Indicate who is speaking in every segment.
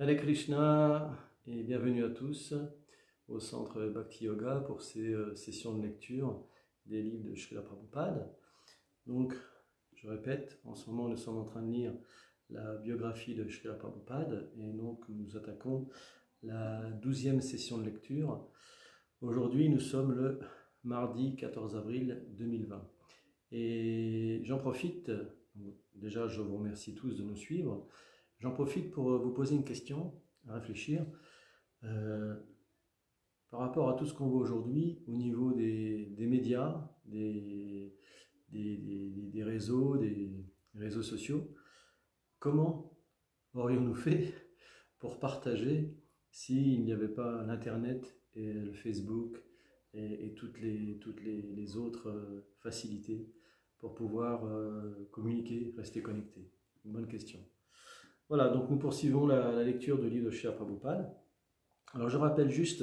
Speaker 1: Hare Krishna et bienvenue à tous au centre Bhakti Yoga pour ces sessions de lecture des livres de Srila Prabhupada. Donc, je répète, en ce moment nous sommes en train de lire la biographie de Srila Prabhupada et donc nous attaquons la 12e session de lecture. Aujourd'hui nous sommes le mardi 14 avril 2020 et j'en profite, déjà je vous remercie tous de nous suivre. J'en profite pour vous poser une question à réfléchir par rapport à tout ce qu'on voit aujourd'hui au niveau des médias, des réseaux, des réseaux sociaux. Comment aurions-nous fait pour partager s'il n'y avait pas l'Internet et le Facebook et toutes les autres facilités pour pouvoir communiquer, rester connecté? Une bonne question. Voilà, donc nous poursuivons la lecture du livre de Srila Prabhupada. Alors je rappelle juste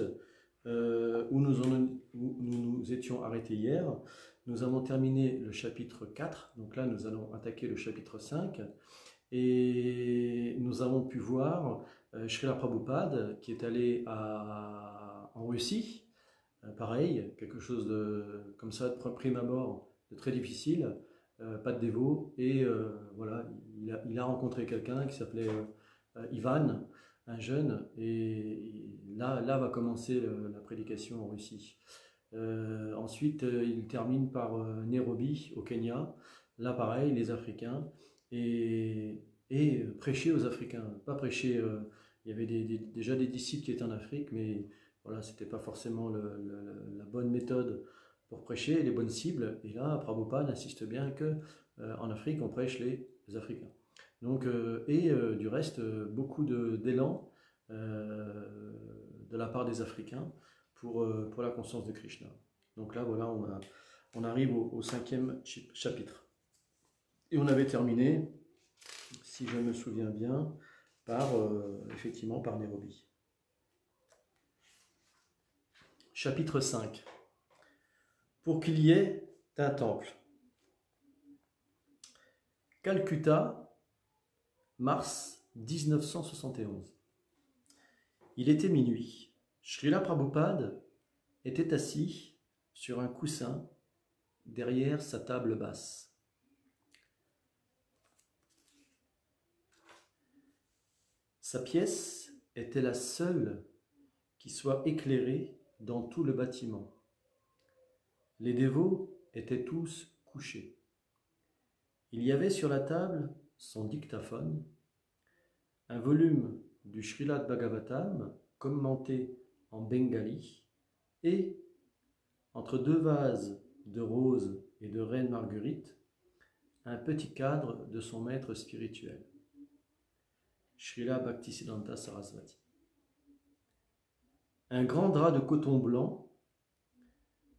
Speaker 1: où nous étions arrêtés hier. Nous avons terminé le chapitre 4, donc là nous allons attaquer le chapitre 5. Et nous avons pu voir Srila Prabhupada qui est allé en Russie. Pareil, quelque chose de comme ça, de prime abord, de très difficile. Pas de dévot, et voilà, il a rencontré quelqu'un qui s'appelait Ivan, un jeune, et là va commencer la prédication en Russie. Ensuite, il termine par Nairobi, au Kenya. Là, pareil, les Africains, et prêcher aux Africains. Pas prêcher, il y avait déjà des disciples qui étaient en Afrique, mais voilà, c'était pas forcément la bonne méthode pour prêcher les bonnes cibles. Et là, Prabhupada insiste bien que en Afrique, on prêche les Africains. Donc, du reste, beaucoup d'élan de la part des Africains pour la conscience de Krishna. Donc là, voilà, on arrive au 5e chapitre. Et on avait terminé, si je me souviens bien, effectivement par Nairobi. Chapitre 5. Pour qu'il y ait un temple. Calcutta, mars 1971. Il était minuit. Srila Prabhupada était assis sur un coussin derrière sa table basse. Sa pièce était la seule qui soit éclairée dans tout le bâtiment. Les dévots étaient tous couchés. Il y avait sur la table son dictaphone, un volume du Srimad Bhagavatam commenté en bengali et, entre deux vases de roses et de reine Marguerite, un petit cadre de son maître spirituel, Srila Bhaktisiddhanta Sarasvati. Un grand drap de coton blanc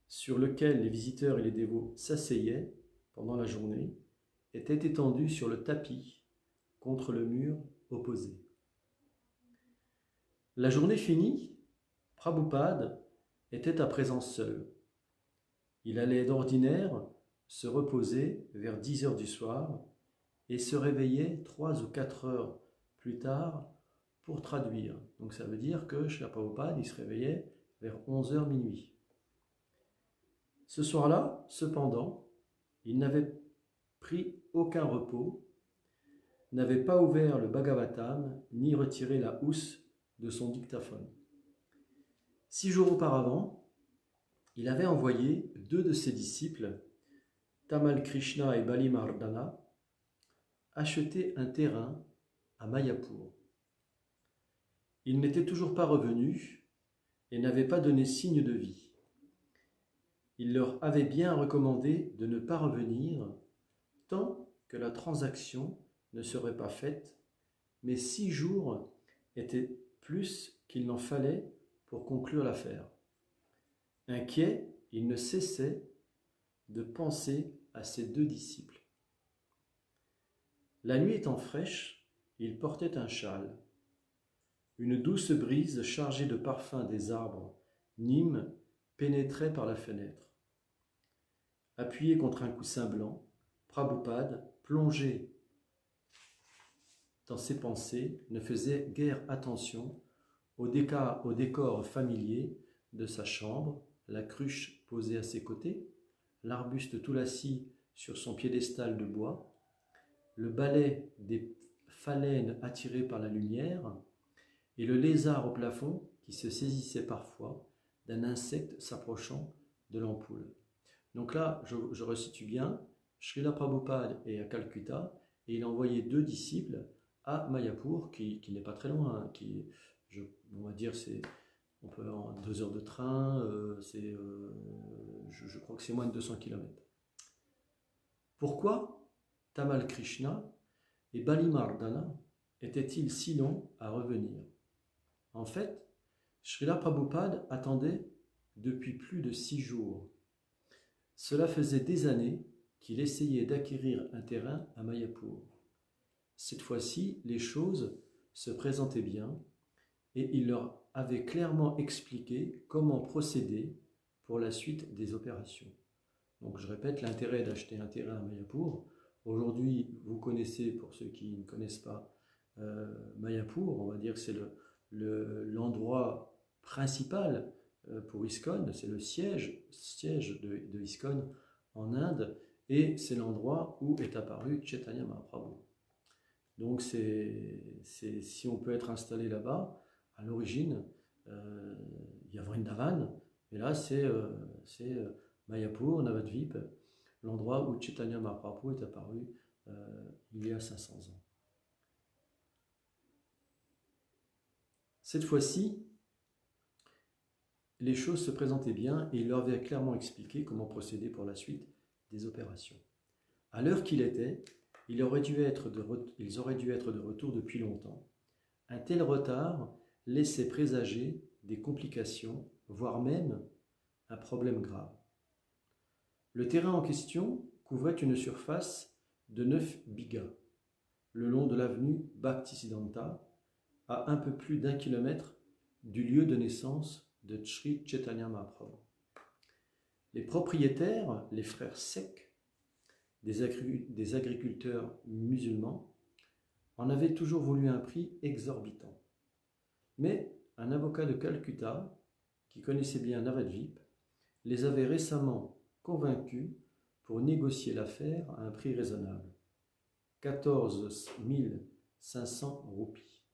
Speaker 1: sur lequel les visiteurs et les dévots s'asseyaient pendant la journée était étendu sur le tapis contre le mur opposé. La journée finie, Prabhupada était à présent seul. Il allait d'ordinaire se reposer vers 10 heures du soir et se réveillait 3 ou 4 heures plus tard pour traduire. Donc ça veut dire que chez Prabhupada, il se réveillait vers 11 heures minuit. Ce soir-là, cependant, il n'avait pris aucun repos, n'avait pas ouvert le Bhagavatam ni retiré la housse de son dictaphone. 6 jours auparavant, il avait envoyé 2 de ses disciples, Tamal Krishna et Bali Mardana, acheter un terrain à Mayapur. Ils n'étaient toujours pas revenus et n'avaient pas donné signe de vie. Il leur avait bien recommandé de ne pas revenir tant que la transaction ne serait pas faite, mais 6 jours étaient plus qu'il n'en fallait pour conclure l'affaire. Inquiet, il ne cessait de penser à ses 2 disciples. La nuit étant fraîche, il portait un châle. Une douce brise chargée de parfums des arbres Nîmes pénétrait par la fenêtre. Appuyé contre un coussin blanc, Prabhupada, plongé dans ses pensées, ne faisait guère attention au décor familier de sa chambre, la cruche posée à ses côtés, l'arbuste tout assis sur son piédestal de bois, le balai des phalènes attirées par la lumière et le lézard au plafond qui se saisissait parfois d'un insecte s'approchant de l'ampoule. Donc là, je resitue bien, Srila Prabhupada est à Calcutta et il a envoyé 2 disciples à Mayapur, qui n'est pas très loin, hein, on va dire, on peut en 2 heures de train, je crois que c'est moins de 200 km. Pourquoi Tamal Krishna et Balimardana étaient-ils si longs à revenir? En fait, Srila Prabhupada attendait depuis plus de 6 jours. Cela faisait des années qu'il essayait d'acquérir un terrain à Mayapur. Cette fois-ci, les choses se présentaient bien et il leur avait clairement expliqué comment procéder pour la suite des opérations. Donc je répète, l'intérêt d'acheter un terrain à Mayapur. Aujourd'hui, vous connaissez, pour ceux qui ne connaissent pas, Mayapur, on va dire que c'est l'endroit principal pour ISKCON, c'est le siège de ISKCON en Inde, et c'est l'endroit où est apparu Chaitanya Mahaprabhu. Donc si on peut être installé là-bas, à l'origine, il y a Vrindavan, et là c'est Mayapur, Navadvip, l'endroit où Chaitanya Mahaprabhu est apparu il y a 500 ans. Cette fois-ci, les choses se présentaient bien et il leur avait clairement expliqué comment procéder pour la suite des opérations. À l'heure qu'il était, ils auraient dû être de retour depuis longtemps. Un tel retard laissait présager des complications, voire même un problème grave. Le terrain en question couvrait une surface de 9 bighas, le long de l'avenue Bhaktisiddhanta, à un peu plus d'1 kilomètre du lieu de naissance de Sri Chaitanya Mahaprabhu. Les propriétaires, les frères Sek, des agriculteurs musulmans, en avaient toujours voulu un prix exorbitant. Mais un avocat de Calcutta, qui connaissait bien Navadvip, les avait récemment convaincus pour négocier l'affaire à un prix raisonnable, 14 500 roupies.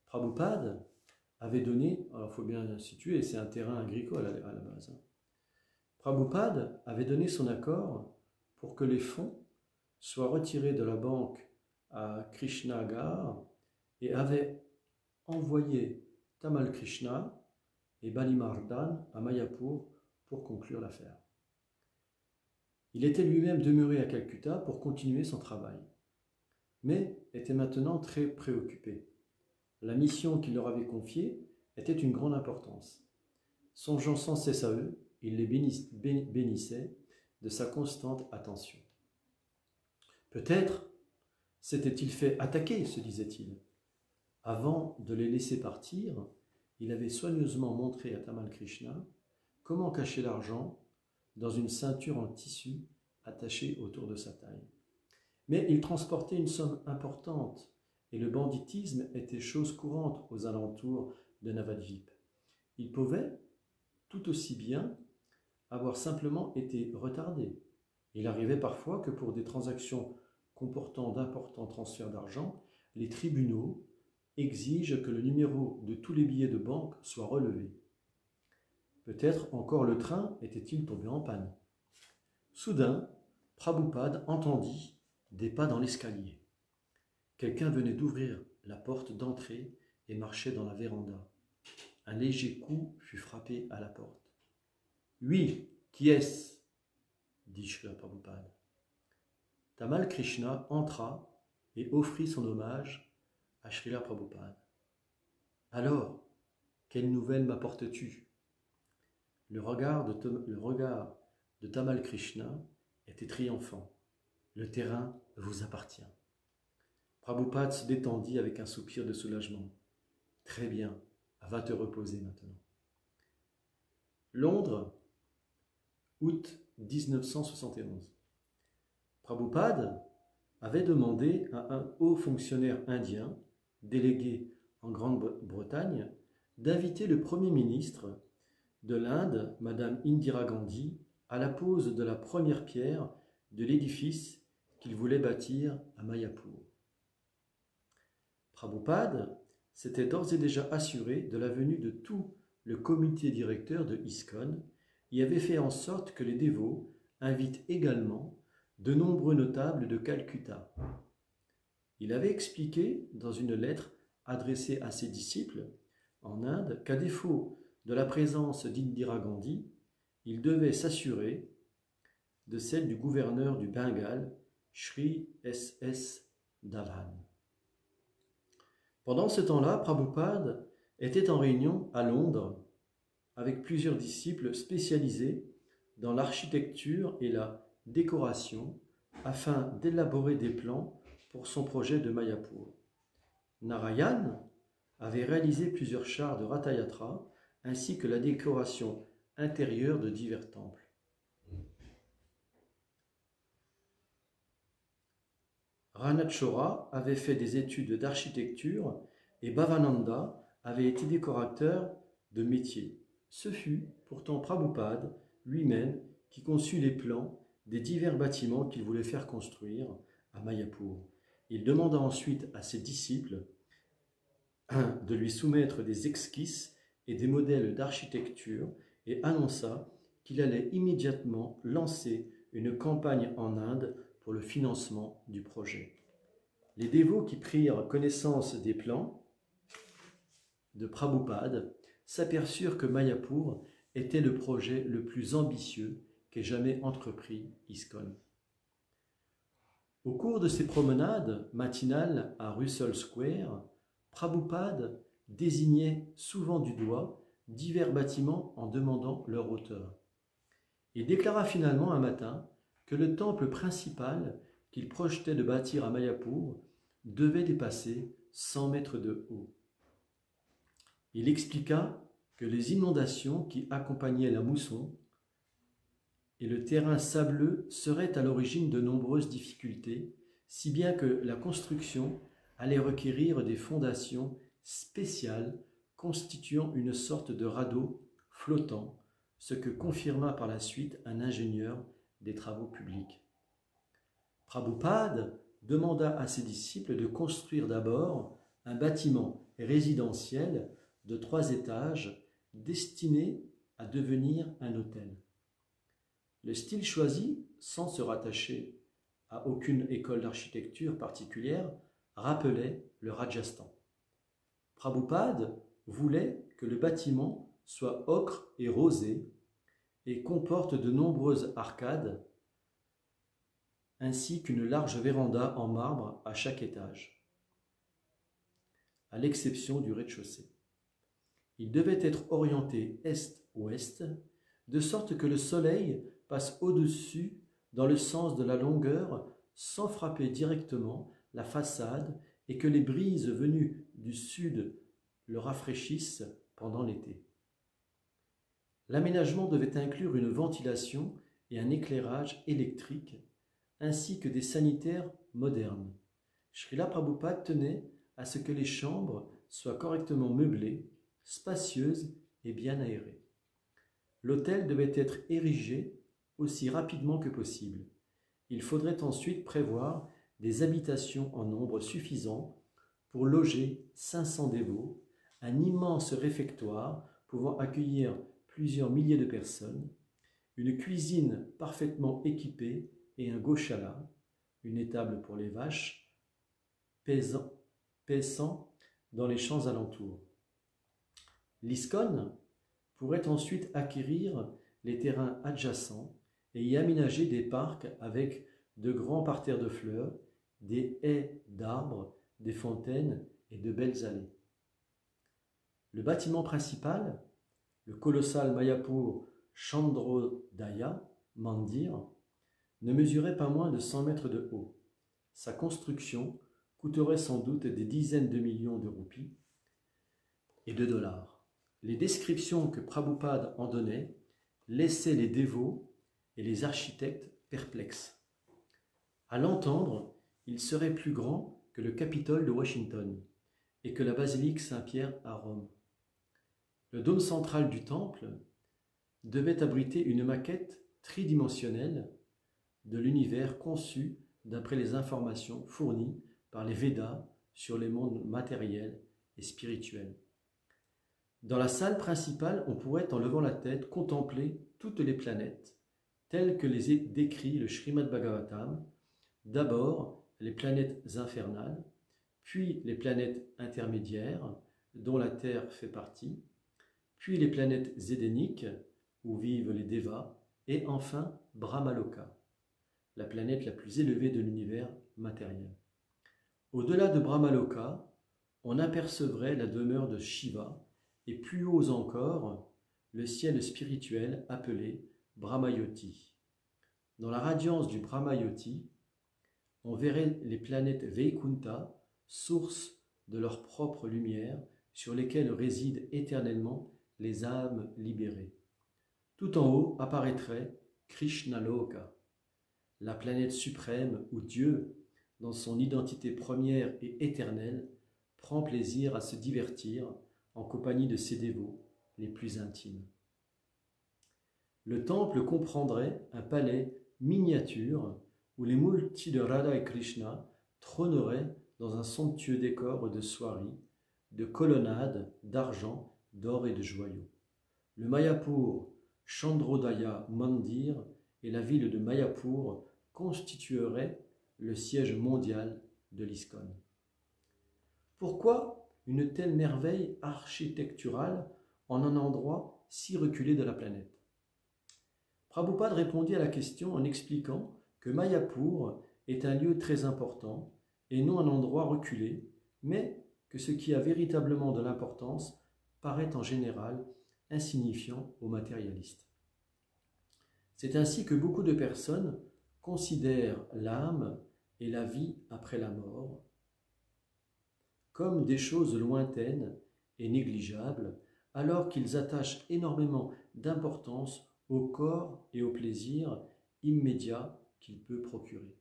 Speaker 1: Prabhupada avait donné, alors il faut bien situer, c'est un terrain agricole à la base. Prabhupada avait donné son accord pour que les fonds soient retirés de la banque à Krishnagar et avait envoyé Tamal Krishna et Balimardana à Mayapur pour conclure l'affaire. Il était lui-même demeuré à Calcutta pour continuer son travail, mais était maintenant très préoccupé. La mission qu'il leur avait confiée était d'une grande importance. Songeant sans cesse à eux, il les bénissait de sa constante attention. Peut-être s'était-il fait attaquer, se disait-il. Avant de les laisser partir, il avait soigneusement montré à Tamal Krishna comment cacher l'argent dans une ceinture en tissu attachée autour de sa taille. Mais il transportait une somme importante et le banditisme était chose courante aux alentours de Navadvip. Il pouvait tout aussi bien avoir simplement été retardé. Il arrivait parfois que pour des transactions comportant d'importants transferts d'argent, les tribunaux exigent que le numéro de tous les billets de banque soit relevé. Peut-être encore le train était-il tombé en panne. Soudain, Prabhupada entendit des pas dans l'escalier. Quelqu'un venait d'ouvrir la porte d'entrée et marchait dans la véranda. Un léger coup fut frappé à la porte. « Oui, qui est-ce » dit Srila Prabhupada. Tamal Krishna entra et offrit son hommage à Srila Prabhupada. « Alors, quelle nouvelle m'apportes-tu » Le regard de Tamal Krishna était triomphant. « Le terrain vous appartient. » Prabhupada se détendit avec un soupir de soulagement. « Très bien, va te reposer maintenant. » Londres, août 1971. Prabhupada avait demandé à un haut fonctionnaire indien, délégué en Grande-Bretagne, d'inviter le Premier ministre de l'Inde, Madame Indira Gandhi, à la pose de la première pierre de l'édifice qu'il voulait bâtir à Mayapur. Prabhupada s'était d'ores et déjà assuré de la venue de tout le comité directeur de ISKCON et avait fait en sorte que les dévots invitent également de nombreux notables de Calcutta. Il avait expliqué dans une lettre adressée à ses disciples en Inde qu'à défaut de la présence d'Indira Gandhi, il devait s'assurer de celle du gouverneur du Bengale, Sri S.S. Dhawan. Pendant ce temps-là, Prabhupada était en réunion à Londres avec plusieurs disciples spécialisés dans l'architecture et la décoration afin d'élaborer des plans pour son projet de Mayapur. Narayan avait réalisé plusieurs chars de Rathayatra ainsi que la décoration intérieure de divers temples. Ranachora avait fait des études d'architecture et Bhavananda avait été décorateur de métier. Ce fut pourtant Prabhupada lui-même qui conçut les plans des divers bâtiments qu'il voulait faire construire à Mayapur. Il demanda ensuite à ses disciples de lui soumettre des esquisses et des modèles d'architecture et annonça qu'il allait immédiatement lancer une campagne en Inde pour le financement du projet. Les dévots qui prirent connaissance des plans de Prabhupada s'aperçurent que Mayapur était le projet le plus ambitieux qu'ait jamais entrepris ISKCON. Au cours de ses promenades matinales à Russell Square, Prabhupada désignait souvent du doigt divers bâtiments en demandant leur hauteur. Il déclara finalement un matin que le temple principal qu'il projetait de bâtir à Mayapur devait dépasser 100 mètres de haut. Il expliqua que les inondations qui accompagnaient la mousson et le terrain sableux seraient à l'origine de nombreuses difficultés, si bien que la construction allait requérir des fondations spéciales constituant une sorte de radeau flottant, ce que confirma par la suite un ingénieur des travaux publics. Prabhupada demanda à ses disciples de construire d'abord un bâtiment résidentiel de 3 étages destiné à devenir un hôtel. Le style choisi, sans se rattacher à aucune école d'architecture particulière, rappelait le Rajasthan. Prabhupada voulait que le bâtiment soit ocre et rosé et comporte de nombreuses arcades ainsi qu'une large véranda en marbre à chaque étage, à l'exception du rez-de-chaussée. Il devait être orienté est-ouest, de sorte que le soleil passe au-dessus dans le sens de la longueur sans frapper directement la façade et que les brises venues du sud le rafraîchissent pendant l'été. L'aménagement devait inclure une ventilation et un éclairage électrique ainsi que des sanitaires modernes. Srila Prabhupada tenait à ce que les chambres soient correctement meublées, spacieuses et bien aérées. L'hôtel devait être érigé aussi rapidement que possible. Il faudrait ensuite prévoir des habitations en nombre suffisant pour loger 500 dévots, un immense réfectoire pouvant accueillir plusieurs milliers de personnes, une cuisine parfaitement équipée et un goshala, une étable pour les vaches, paissant dans les champs alentours. L'ISKCON pourrait ensuite acquérir les terrains adjacents et y aménager des parcs avec de grands parterres de fleurs, des haies d'arbres, des fontaines et de belles allées. Le bâtiment principal, le colossal Mayapur Chandrodaya Mandir, ne mesurait pas moins de 100 mètres de haut. Sa construction coûterait sans doute des dizaines de millions de roupies et de dollars. Les descriptions que Prabhupada en donnait laissaient les dévots et les architectes perplexes. À l'entendre, il serait plus grand que le Capitole de Washington et que la basilique Saint-Pierre à Rome. Le dôme central du temple devait abriter une maquette tridimensionnelle de l'univers conçu d'après les informations fournies par les Védas sur les mondes matériels et spirituels. Dans la salle principale, on pourrait, en levant la tête, contempler toutes les planètes, telles que les décrit le Srimad Bhagavatam, d'abord les planètes infernales, puis les planètes intermédiaires, dont la Terre fait partie, puis les planètes zédéniques, où vivent les Devas, et enfin Brahmaloka, la planète la plus élevée de l'univers matériel. Au-delà de Brahmaloka, on apercevrait la demeure de Shiva, et plus haut encore, le ciel spirituel appelé Brahmayoti. Dans la radiance du Brahmayoti, on verrait les planètes Vaikunta, source de leur propre lumière, sur lesquelles résident éternellement les âmes libérées. Tout en haut apparaîtrait Krishnaloka, la planète suprême où Dieu, dans son identité première et éternelle, prend plaisir à se divertir en compagnie de ses dévots les plus intimes. Le temple comprendrait un palais miniature où les moultis de Radha et Krishna trôneraient dans un somptueux décor de soieries, de colonnades d'argent, d'or et de joyaux. Le Mayapur Chandrodaya Mandir et la ville de Mayapur constitueraient le siège mondial de l'ISKCON. Pourquoi une telle merveille architecturale en un endroit si reculé de la planète? Prabhupada répondit à la question en expliquant que Mayapur est un lieu très important et non un endroit reculé, mais que ce qui a véritablement de l'importance paraît en général insignifiant aux matérialistes. C'est ainsi que beaucoup de personnes considèrent l'âme et la vie après la mort comme des choses lointaines et négligeables, alors qu'ils attachent énormément d'importance au corps et au plaisir immédiat qu'il peut procurer.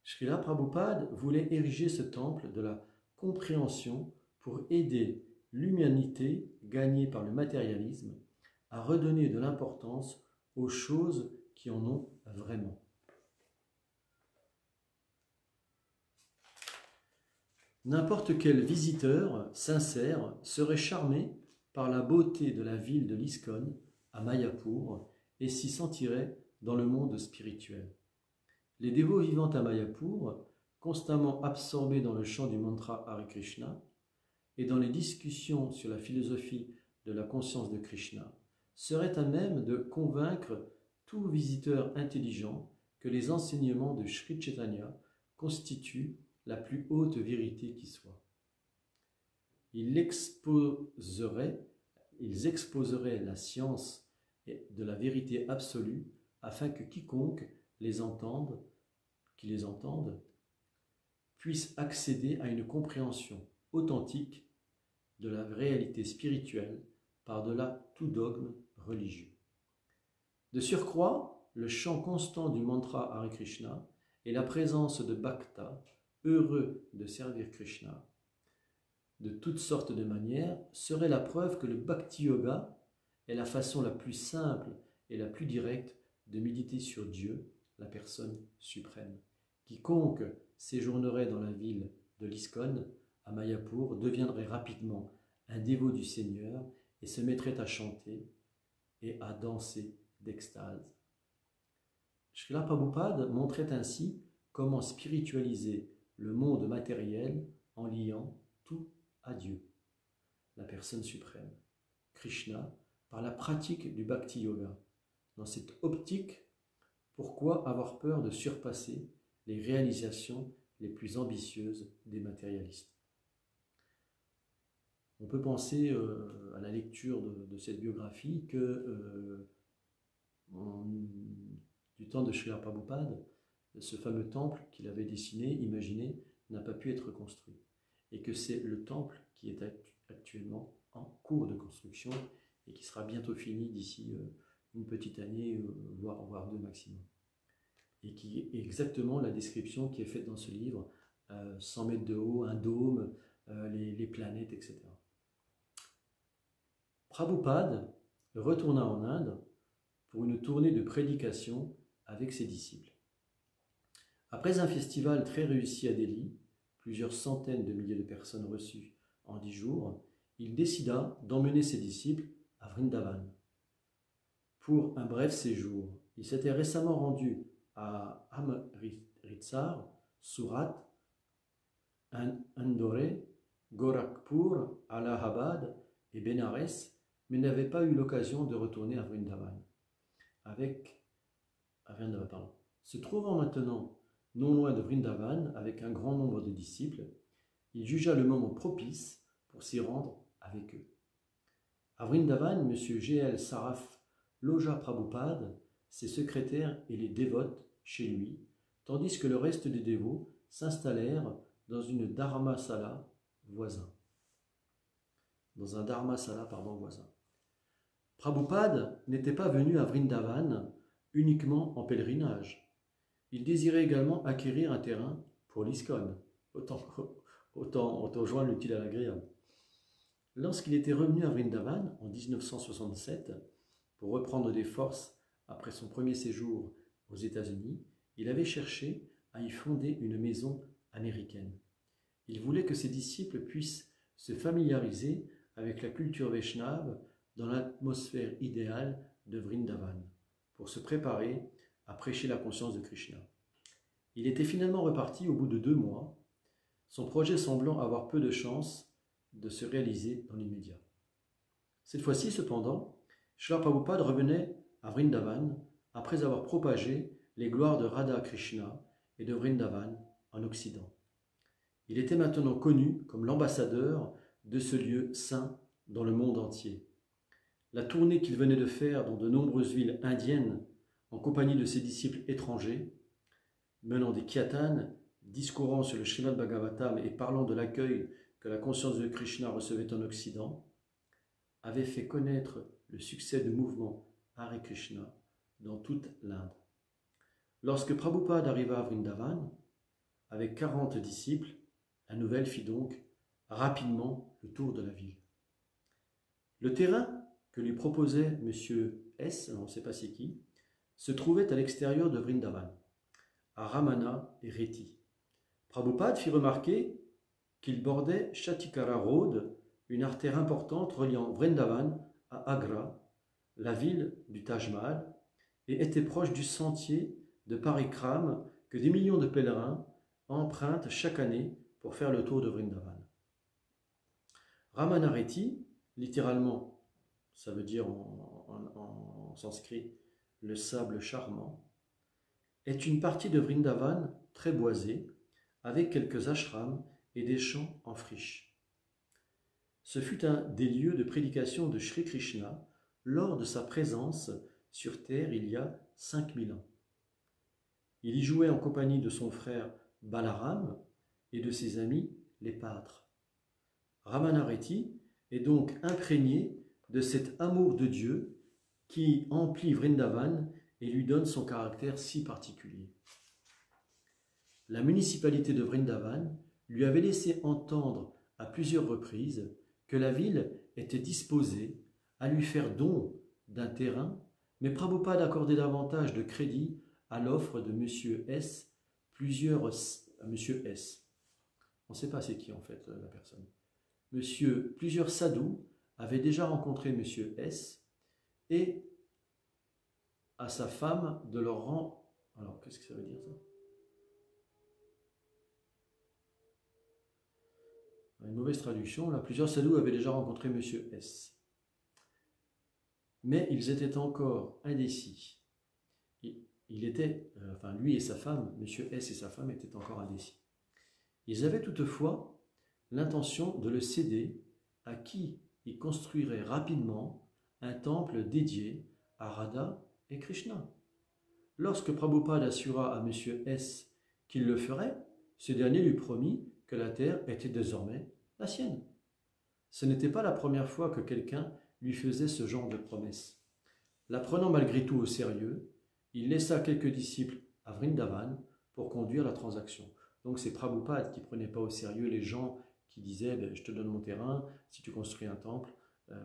Speaker 1: Srila Prabhupada voulait ériger ce temple de la compréhension pour aider l'humanité gagnée par le matérialisme à redonner de l'importance aux choses qui en ont vraiment. N'importe quel visiteur sincère serait charmé par la beauté de la ville de l'ISKCON à Mayapur et s'y sentirait dans le monde spirituel. Les dévots vivant à Mayapur, constamment absorbés dans le chant du mantra Hare Krishna et dans les discussions sur la philosophie de la conscience de Krishna, seraient à même de convaincre tout visiteur intelligent que les enseignements de Sri Chaitanya constituent la plus haute vérité qui soit. Ils exposeraient la science de la vérité absolue afin que quiconque qui les entende, puisse accéder à une compréhension authentique de la réalité spirituelle par-delà tout dogme religieux. De surcroît, le chant constant du mantra Hare Krishna et la présence de bhaktas heureux de servir Krishna de toutes sortes de manières serait la preuve que le bhakti yoga est la façon la plus simple et la plus directe de méditer sur Dieu, la personne suprême. Quiconque séjournerait dans la ville de l'ISKCON à Mayapur deviendrait rapidement un dévot du Seigneur et se mettrait à chanter et à danser d'extase. Srila Prabhupada montrait ainsi comment spiritualiser le monde matériel en liant tout à Dieu, la personne suprême, Krishna, par la pratique du Bhakti Yoga. Dans cette optique, pourquoi avoir peur de surpasser les réalisations les plus ambitieuses des matérialistes? On peut penser à la lecture de cette biographie que du temps de Srila Prabhupada, ce fameux temple qu'il avait dessiné, imaginé, n'a pas pu être construit. Et que c'est le temple qui est actuellement en cours de construction et qui sera bientôt fini d'ici une petite année, voire deux maximum. et qui est exactement la description qui est faite dans ce livre, 100 mètres de haut, un dôme, les planètes, etc. Prabhupada retourna en Inde pour une tournée de prédication avec ses disciples. Après un festival très réussi à Delhi, plusieurs centaines de milliers de personnes reçues en 10 jours, il décida d'emmener ses disciples à Vrindavan. Pour un bref séjour, il s'était récemment rendu à Amritsar, Surat, Indore, Gorakhpur, Allahabad et Benares, mais n'avait pas eu l'occasion de retourner à Vrindavan. Se trouvant maintenant non loin de Vrindavan avec un grand nombre de disciples, il jugea le moment propice pour s'y rendre avec eux. À Vrindavan, M. G.L. Saraf logea Prabhupada, ses secrétaires et les dévotes chez lui, tandis que le reste des dévots s'installèrent dans un dharmasala voisin. Prabhupada n'était pas venu à Vrindavan uniquement en pèlerinage. Il désirait également acquérir un terrain pour l'ISKCON. Autant joindre l'utile à l'agréable. Lorsqu'il était revenu à Vrindavan en 1967 pour reprendre des forces après son premier séjour aux États-Unis, il avait cherché à y fonder une maison américaine. Il voulait que ses disciples puissent se familiariser avec la culture Vaishnava dans l'atmosphère idéale de Vrindavan, pour se préparer à prêcher la conscience de Krishna. Il était finalement reparti au bout de 2 mois, son projet semblant avoir peu de chances de se réaliser dans l'immédiat. Cette fois-ci, cependant, Srila Prabhupada revenait à Vrindavan après avoir propagé les gloires de Radha Krishna et de Vrindavan en Occident. Il était maintenant connu comme l'ambassadeur de ce lieu saint dans le monde entier. La tournée qu'il venait de faire dans de nombreuses villes indiennes en compagnie de ses disciples étrangers, menant des kirtans, discourant sur le Srimad Bhagavatam et parlant de l'accueil que la conscience de Krishna recevait en Occident, avait fait connaître le succès du mouvement Hare Krishna dans toute l'Inde. Lorsque Prabhupada arriva à Vrindavan, avec 40 disciples, la nouvelle fit donc rapidement le tour de la ville. Le terrain que lui proposait M. S, on ne sait pas c'est qui, se trouvait à l'extérieur de Vrindavan, à Ramana et Reti. Prabhupada fit remarquer qu'il bordait Shatikara Road, une artère importante reliant Vrindavan à Agra, la ville du Taj Mahal, et était proche du sentier de Parikram que des millions de pèlerins empruntent chaque année pour faire le tour de Vrindavan. Ramanareti, littéralement, ça veut dire en sanskrit le sable charmant, est une partie de Vrindavan très boisée, avec quelques ashrams et des champs en friche. Ce fut un des lieux de prédication de Sri Krishna lors de sa présence sur terre il y a 5000 ans. Il y jouait en compagnie de son frère Balaram et de ses amis les pâtres. Ramanareti est donc imprégné de cet amour de Dieu qui emplit Vrindavan et lui donne son caractère si particulier. La municipalité de Vrindavan lui avait laissé entendre à plusieurs reprises que la ville était disposée à lui faire don d'un terrain, mais Prabhupada accordait davantage de crédit à l'offre de M. S. Monsieur S. On ne sait pas c'est qui en fait la personne. Plusieurs sadhus avaient déjà rencontré M. S. et à sa femme de leur rang. Alors, qu'est-ce que ça veut dire ça? Une mauvaise traduction. Là, plusieurs sadhus avaient déjà rencontré M. S. Mais ils étaient encore indécis. Lui et sa femme, M. S. et sa femme étaient encore indécis. Ils avaient toutefois l'intention de le céder à qui ils construiraient rapidement un temple dédié à Radha et Krishna. Lorsque Prabhupada assura à M. S. qu'il le ferait, ce dernier lui promit que la terre était désormais la sienne. Ce n'était pas la première fois que quelqu'un lui faisait ce genre de promesse. La prenant malgré tout au sérieux, il laissa quelques disciples à Vrindavan pour conduire la transaction. Donc c'est Prabhupada qui ne prenait pas au sérieux les gens qui disaient ben, je te donne mon terrain, si tu construis un temple,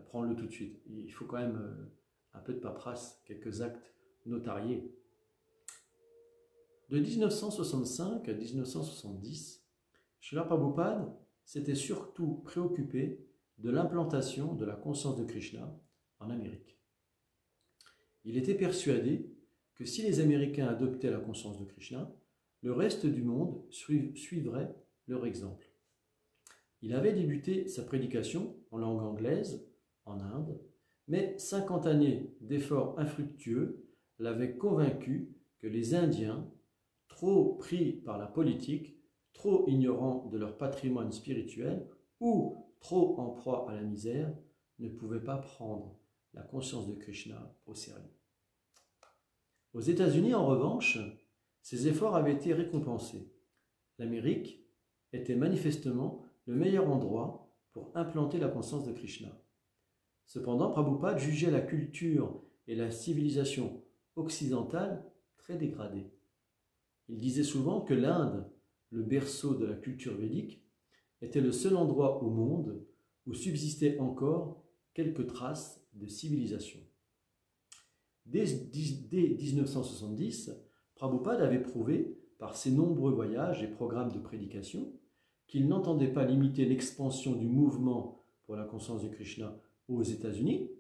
Speaker 1: prends-le tout de suite. Il faut quand même un peu de paperasse, quelques actes notariés. De 1965 à 1970, Srila Prabhupada s'était surtout préoccupé de l'implantation de la conscience de Krishna en Amérique. Il était persuadé que si les Américains adoptaient la conscience de Krishna, le reste du monde suivrait leur exemple. Il avait débuté sa prédication en langue anglaise, en Inde, mais 50 années d'efforts infructueux l'avaient convaincu que les Indiens, trop pris par la politique, trop ignorants de leur patrimoine spirituel ou trop en proie à la misère, ne pouvaient pas prendre la conscience de Krishna au sérieux. Aux États-Unis, en revanche, ces efforts avaient été récompensés. L'Amérique était manifestement le meilleur endroit pour implanter la conscience de Krishna. Cependant, Prabhupada jugeait la culture et la civilisation occidentale très dégradées. Il disait souvent que l'Inde, le berceau de la culture védique, était le seul endroit au monde où subsistaient encore quelques traces de civilisation. Dès 1970, Prabhupada avait prouvé, par ses nombreux voyages et programmes de prédication, qu'il n'entendait pas limiter l'expansion du mouvement pour la conscience de Krishna aux États-Unis,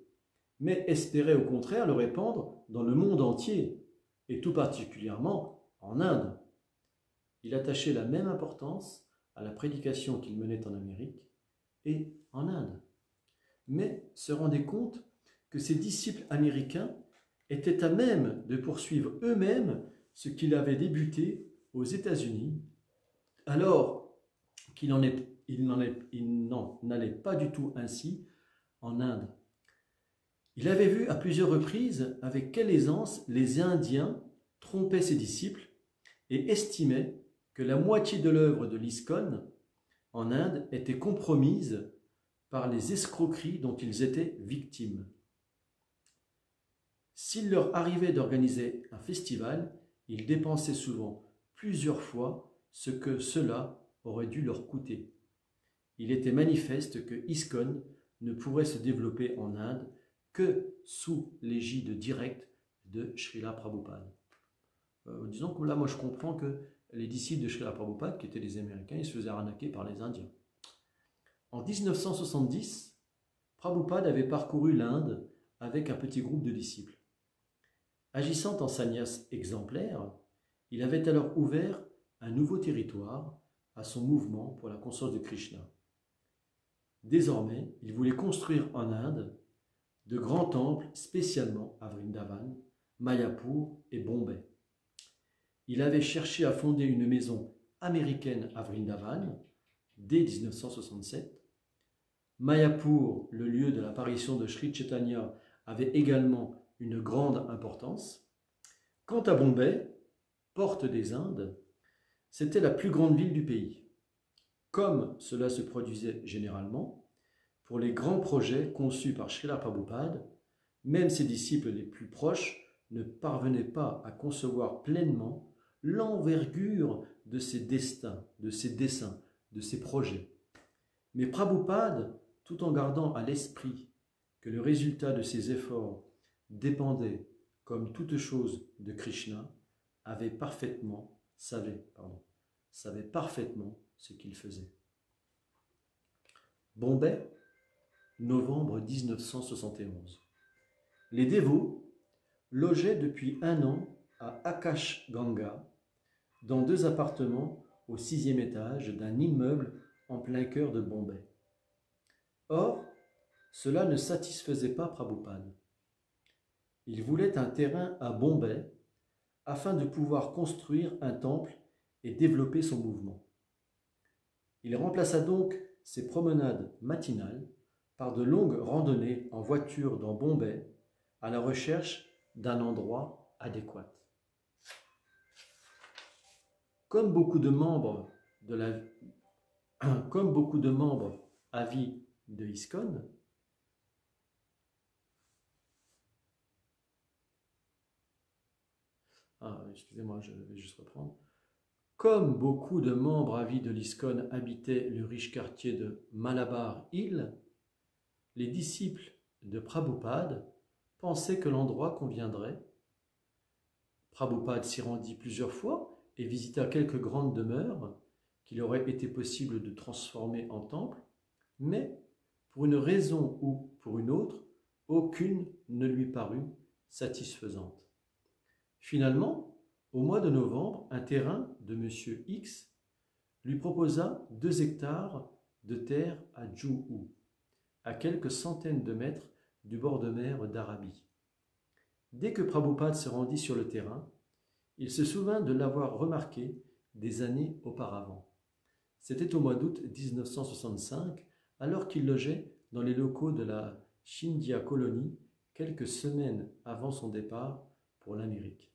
Speaker 1: mais espérait au contraire le répandre dans le monde entier, et tout particulièrement en Inde. Il attachait la même importance à la prédication qu'il menait en Amérique et en Inde, mais se rendait compte que ses disciples américains étaient à même de poursuivre eux-mêmes ce qu'il avait débuté aux États-Unis, alors qu'il n'en allait pas du tout ainsi en Inde. Il avait vu à plusieurs reprises avec quelle aisance les Indiens trompaient ses disciples et estimaient que la moitié de l'œuvre de l'ISKCON en Inde était compromise par les escroqueries dont ils étaient victimes. S'il leur arrivait d'organiser un festival, ils dépensaient souvent plusieurs fois ce que cela aurait dû leur coûter. Il était manifeste que ISKCON ne pourrait se développer en Inde que sous l'égide directe de Srila Prabhupada. Disons que là, moi je comprends que les disciples de Srila Prabhupada, qui étaient les Américains, ils se faisaient arnaquer par les Indiens. En 1970, Prabhupada avait parcouru l'Inde avec un petit groupe de disciples. Agissant en sannyas exemplaire, il avait alors ouvert un nouveau territoire à son mouvement pour la conscience de Krishna. Désormais, il voulait construire en Inde de grands temples spécialement à Vrindavan, Mayapur et Bombay. Il avait cherché à fonder une maison américaine à Vrindavan dès 1967. Mayapur, le lieu de l'apparition de Sri Chaitanya, avait également une grande importance. Quant à Bombay, porte des Indes, c'était la plus grande ville du pays. Comme cela se produisait généralement, pour les grands projets conçus par Srila Prabhupada, même ses disciples les plus proches ne parvenaient pas à concevoir pleinement l'envergure de ses destins, de ses desseins, de ses projets. Mais Prabhupada, tout en gardant à l'esprit que le résultat de ses efforts dépendait, comme toute chose, de Krishna, savait parfaitement ce qu'il faisait. Bombay, novembre 1971. Les dévots logeaient depuis un an à Akash Ganga, dans 2 appartements au 6e étage d'un immeuble en plein cœur de Bombay. Or, cela ne satisfaisait pas Prabhupada. Il voulait un terrain à Bombay afin de pouvoir construire un temple et développer son mouvement. Il remplaça donc ses promenades matinales par de longues randonnées en voiture dans Bombay à la recherche d'un endroit adéquat. Comme beaucoup de membres avis de ISKCON, Ah, excusez-moi, je vais juste reprendre. Comme beaucoup de membres avides de l'ISKCON habitaient le riche quartier de Malabar Hill, les disciples de Prabhupada pensaient que l'endroit conviendrait. Prabhupada s'y rendit plusieurs fois et visita quelques grandes demeures qu'il aurait été possible de transformer en temples, mais pour une raison ou pour une autre, aucune ne lui parut satisfaisante. Finalement, au mois de novembre, un terrain de M. X lui proposa 2 hectares de terre à Juhu, à quelques centaines de mètres du bord de mer d'Arabie. Dès que Prabhupada se rendit sur le terrain, il se souvint de l'avoir remarqué des années auparavant. C'était au mois d'août 1965, alors qu'il logeait dans les locaux de la Scindia Colony quelques semaines avant son départ pour l'Amérique.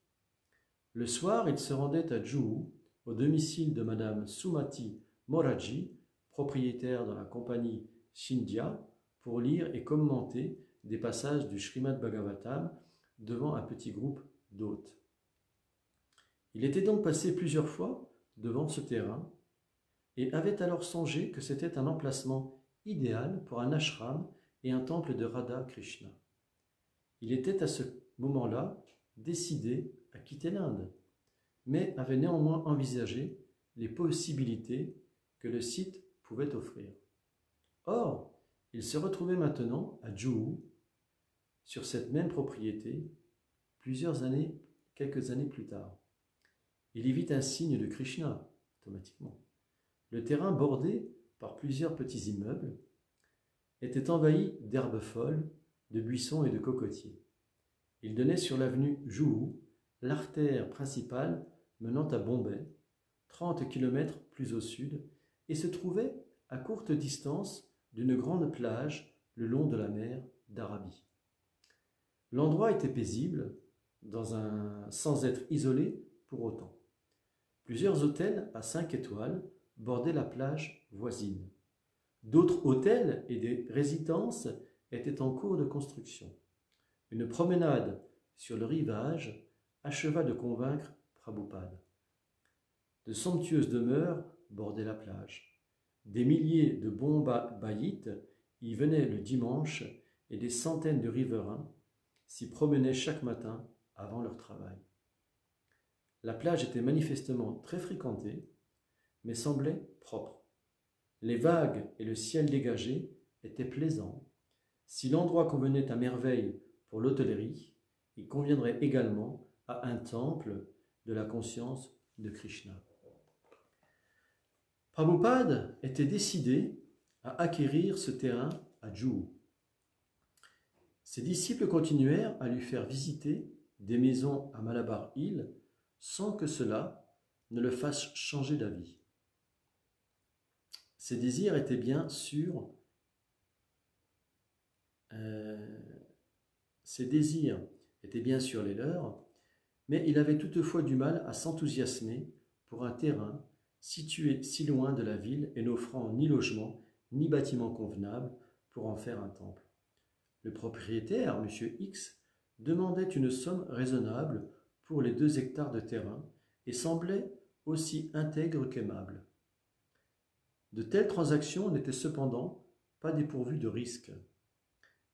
Speaker 1: Le soir, il se rendait à Juhu, au domicile de Madame Sumati Moraji, propriétaire de la compagnie Scindia, pour lire et commenter des passages du Srimad Bhagavatam devant un petit groupe d'hôtes. Il était donc passé plusieurs fois devant ce terrain et avait alors songé que c'était un emplacement idéal pour un ashram et un temple de Radha Krishna. Il était à ce moment-là décidé à quitter l'Inde, mais avait néanmoins envisagé les possibilités que le site pouvait offrir. Or, il se retrouvait maintenant à Juhu, sur cette même propriété, quelques années plus tard. Il y vit un signe de Krishna, automatiquement. Le terrain, bordé par plusieurs petits immeubles, était envahi d'herbes folles, de buissons et de cocotiers. Il donnait sur l'avenue Juhu, l'artère principale menant à Bombay, 30 km plus au sud, et se trouvait à courte distance d'une grande plage le long de la mer d'Arabie. L'endroit était paisible, sans être isolé pour autant. Plusieurs hôtels à 5 étoiles bordaient la plage voisine. D'autres hôtels et des résidences étaient en cours de construction. Une promenade sur le rivage acheva de convaincre Prabhupada. De somptueuses demeures bordaient la plage. Des milliers de bons baïtes y venaient le dimanche et des centaines de riverains s'y promenaient chaque matin avant leur travail. La plage était manifestement très fréquentée, mais semblait propre. Les vagues et le ciel dégagé étaient plaisants. Si l'endroit convenait à merveille pour l'hôtellerie, il conviendrait également à un temple de la conscience de Krishna. Prabhupada était décidé à acquérir ce terrain à Juhu. Ses disciples continuèrent à lui faire visiter des maisons à Malabar Hill sans que cela ne le fasse changer d'avis. Ses désirs étaient bien sûr les leurs, mais il avait toutefois du mal à s'enthousiasmer pour un terrain situé si loin de la ville et n'offrant ni logement ni bâtiment convenable pour en faire un temple. Le propriétaire, M. X, demandait une somme raisonnable pour les 2 hectares de terrain et semblait aussi intègre qu'aimable. De telles transactions n'étaient cependant pas dépourvues de risques,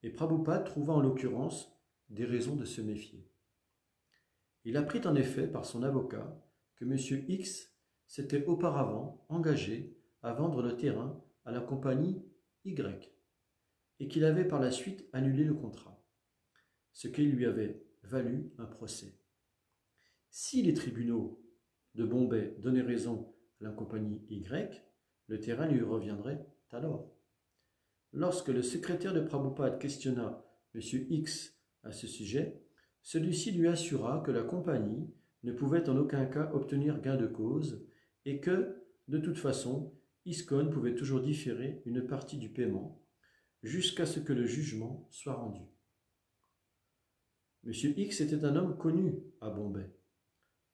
Speaker 1: et Prabhupada trouva en l'occurrence des raisons de se méfier. Il apprit en effet par son avocat que M. X s'était auparavant engagé à vendre le terrain à la compagnie Y et qu'il avait par la suite annulé le contrat, ce qui lui avait valu un procès. Si les tribunaux de Bombay donnaient raison à la compagnie Y, le terrain lui reviendrait alors. Lorsque le secrétaire de Prabhupada questionna M. X à ce sujet, celui-ci lui assura que la compagnie ne pouvait en aucun cas obtenir gain de cause et que, de toute façon, ISKCON pouvait toujours différer une partie du paiement jusqu'à ce que le jugement soit rendu. M. X était un homme connu à Bombay.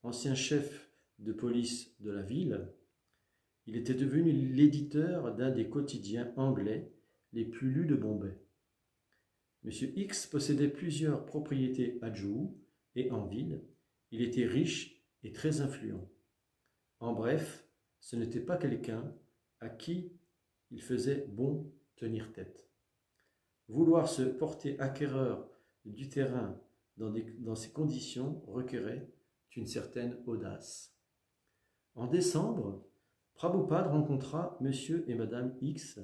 Speaker 1: Ancien chef de police de la ville, il était devenu l'éditeur d'un des quotidiens anglais les plus lus de Bombay. M. X possédait plusieurs propriétés à Juhu et en ville, Il était riche et très influent. En bref, ce n'était pas quelqu'un à qui il faisait bon tenir tête. Vouloir se porter acquéreur du terrain dans ces conditions requérait une certaine audace. En décembre, Prabhupada rencontra Monsieur et Madame X,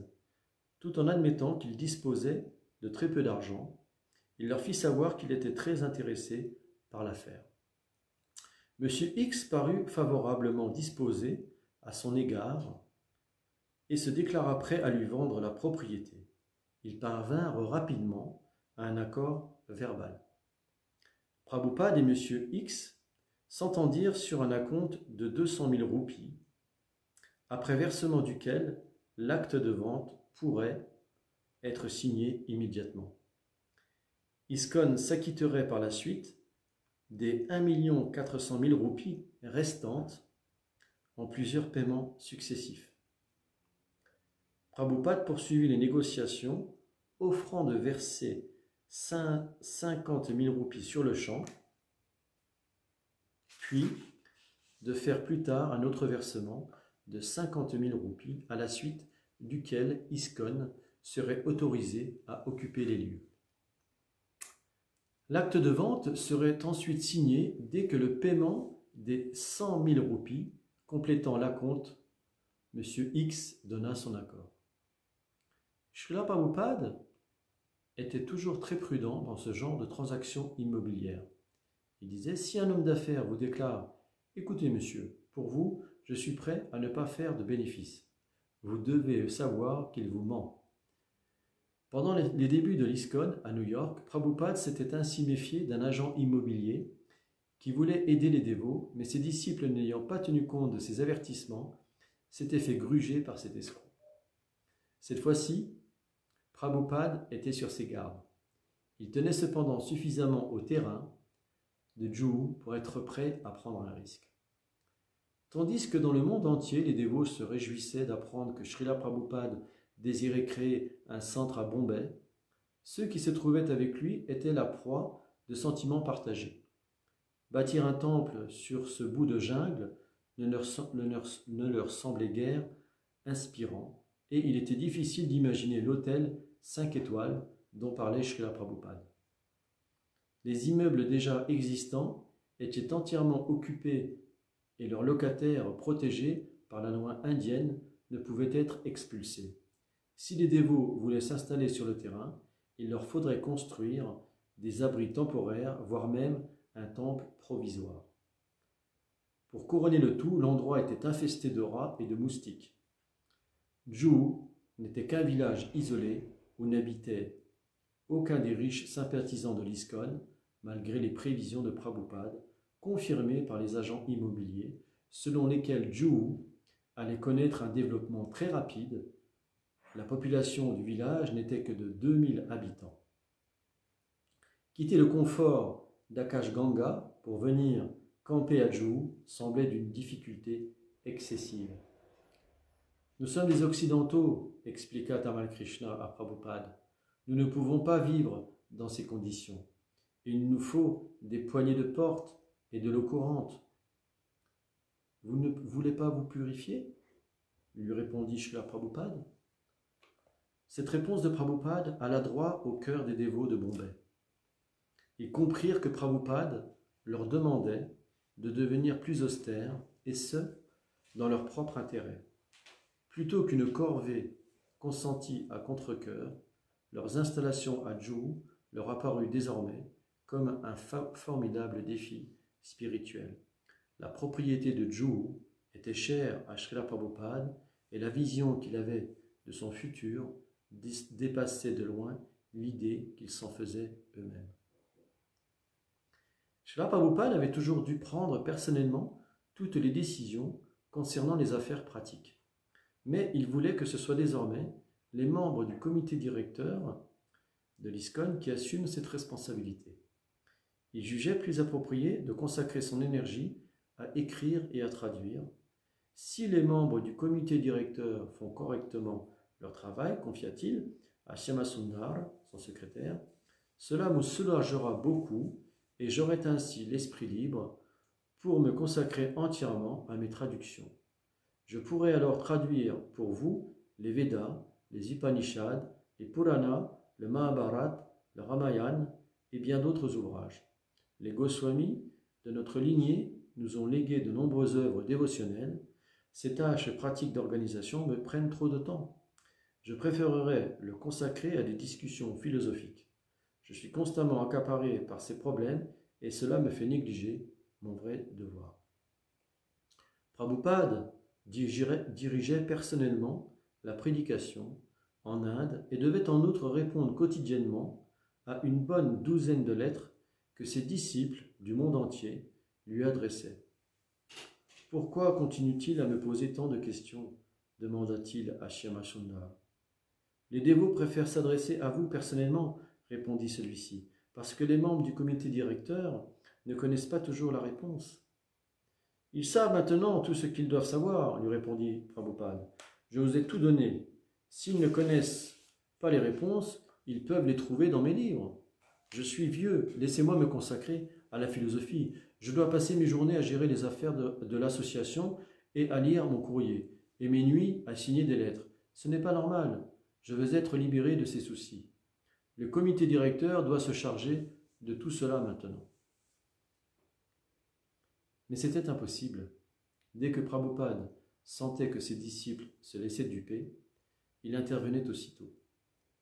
Speaker 1: tout en admettant qu'ils disposaient de très peu d'argent. Il leur fit savoir qu'il était très intéressé par l'affaire. Monsieur X parut favorablement disposé à son égard et se déclara prêt à lui vendre la propriété. Ils parvinrent rapidement à un accord verbal. Prabhupada et Monsieur X s'entendirent sur un acompte de 200 000 roupies, après versement duquel l'acte de vente pourrait être signé immédiatement. ISKCON s'acquitterait par la suite des 1 400 000 roupies restantes en plusieurs paiements successifs. Prabhupada poursuivit les négociations, offrant de verser 50 000 roupies sur le champ, puis de faire plus tard un autre versement de 50 000 roupies, à la suite duquel ISKCON serait autorisé à occuper les lieux. L'acte de vente serait ensuite signé dès que le paiement des 100 000 roupies complétant l'acompte, M. X donna son accord. Srila Prabhupada était toujours très prudent dans ce genre de transactions immobilières. Il disait, si un homme d'affaires vous déclare « Écoutez monsieur, pour vous, je suis prêt à ne pas faire de bénéfices. Vous devez savoir qu'il vous ment. » Pendant les débuts de l'ISKCON à New York, Prabhupada s'était ainsi méfié d'un agent immobilier qui voulait aider les dévots, mais ses disciples n'ayant pas tenu compte de ses avertissements, s'étaient fait gruger par cet escroc. Cette fois-ci, Prabhupada était sur ses gardes. Il tenait cependant suffisamment au terrain de Juhu pour être prêt à prendre un risque. Tandis que dans le monde entier, les dévots se réjouissaient d'apprendre que Srila Prabhupada désirait créer un centre à Bombay, ceux qui se trouvaient avec lui étaient la proie de sentiments partagés. Bâtir un temple sur ce bout de jungle ne leur semblait guère inspirant, et il était difficile d'imaginer l'hôtel 5 étoiles dont parlait Srila Prabhupada. Les immeubles déjà existants étaient entièrement occupés et leurs locataires protégés par la loi indienne ne pouvaient être expulsés. Si les dévots voulaient s'installer sur le terrain, il leur faudrait construire des abris temporaires, voire même un temple provisoire. Pour couronner le tout, l'endroit était infesté de rats et de moustiques. Juhu n'était qu'un village isolé où n'habitait aucun des riches sympathisants de l'ISKCON, malgré les prévisions de Prabhupada, confirmées par les agents immobiliers, selon lesquels Juhu allait connaître un développement très rapide. La population du village n'était que de 2000 habitants. Quitter le confort d'Akashganga pour venir camper à Juhu semblait d'une difficulté excessive. Nous sommes des Occidentaux, expliqua Tamal Krishna à Prabhupada. Nous ne pouvons pas vivre dans ces conditions. Il nous faut des poignées de porte et de l'eau courante. Vous ne voulez pas vous purifier? Lui répondit Srila Prabhupada. Cette réponse de Prabhupada alla droit au cœur des dévots de Bombay. Ils comprirent que Prabhupada leur demandait de devenir plus austères, et ce, dans leur propre intérêt. Plutôt qu'une corvée consentie à contre-cœur, leurs installations à Juhu leur apparut désormais comme un formidable défi spirituel. La propriété de Juhu était chère à Srila Prabhupada et la vision qu'il avait de son futur dépassait de loin l'idée qu'ils s'en faisaient eux-mêmes. Srila Prabhupada avait toujours dû prendre personnellement toutes les décisions concernant les affaires pratiques. Mais il voulait que ce soit désormais les membres du comité directeur de l'ISKCON qui assument cette responsabilité. Il jugeait plus approprié de consacrer son énergie à écrire et à traduire. Si les membres du comité directeur font correctement leur travail, confia-t-il à Shyamasundar, son secrétaire, cela me soulagera beaucoup et j'aurai ainsi l'esprit libre pour me consacrer entièrement à mes traductions. Je pourrai alors traduire pour vous les Védas, les Upanishads, les Puranas, le Mahabharata, le Ramayana et bien d'autres ouvrages. Les Goswamis de notre lignée nous ont légué de nombreuses œuvres dévotionnelles. Ces tâches pratiques d'organisation me prennent trop de temps. Je préférerais le consacrer à des discussions philosophiques. Je suis constamment accaparé par ces problèmes et cela me fait négliger mon vrai devoir. Prabhupada dirigeait personnellement la prédication en Inde et devait en outre répondre quotidiennement à une bonne douzaine de lettres que ses disciples du monde entier lui adressaient. « Pourquoi continue-t-il à me poser tant de questions ?» demanda-t-il à Shyamasundar. « Les dévots préfèrent s'adresser à vous personnellement, répondit celui-ci, parce que les membres du comité directeur ne connaissent pas toujours la réponse. »« Ils savent maintenant tout ce qu'ils doivent savoir, lui répondit Prabhupada. Je vous ai tout donné. S'ils ne connaissent pas les réponses, ils peuvent les trouver dans mes livres. Je suis vieux, laissez-moi me consacrer à la philosophie. Je dois passer mes journées à gérer les affaires de l'association et à lire mon courrier, et mes nuits à signer des lettres. Ce n'est pas normal. Je veux être libéré de ces soucis. Le comité directeur doit se charger de tout cela maintenant. » Mais c'était impossible. Dès que Prabhupada sentait que ses disciples se laissaient duper, il intervenait aussitôt.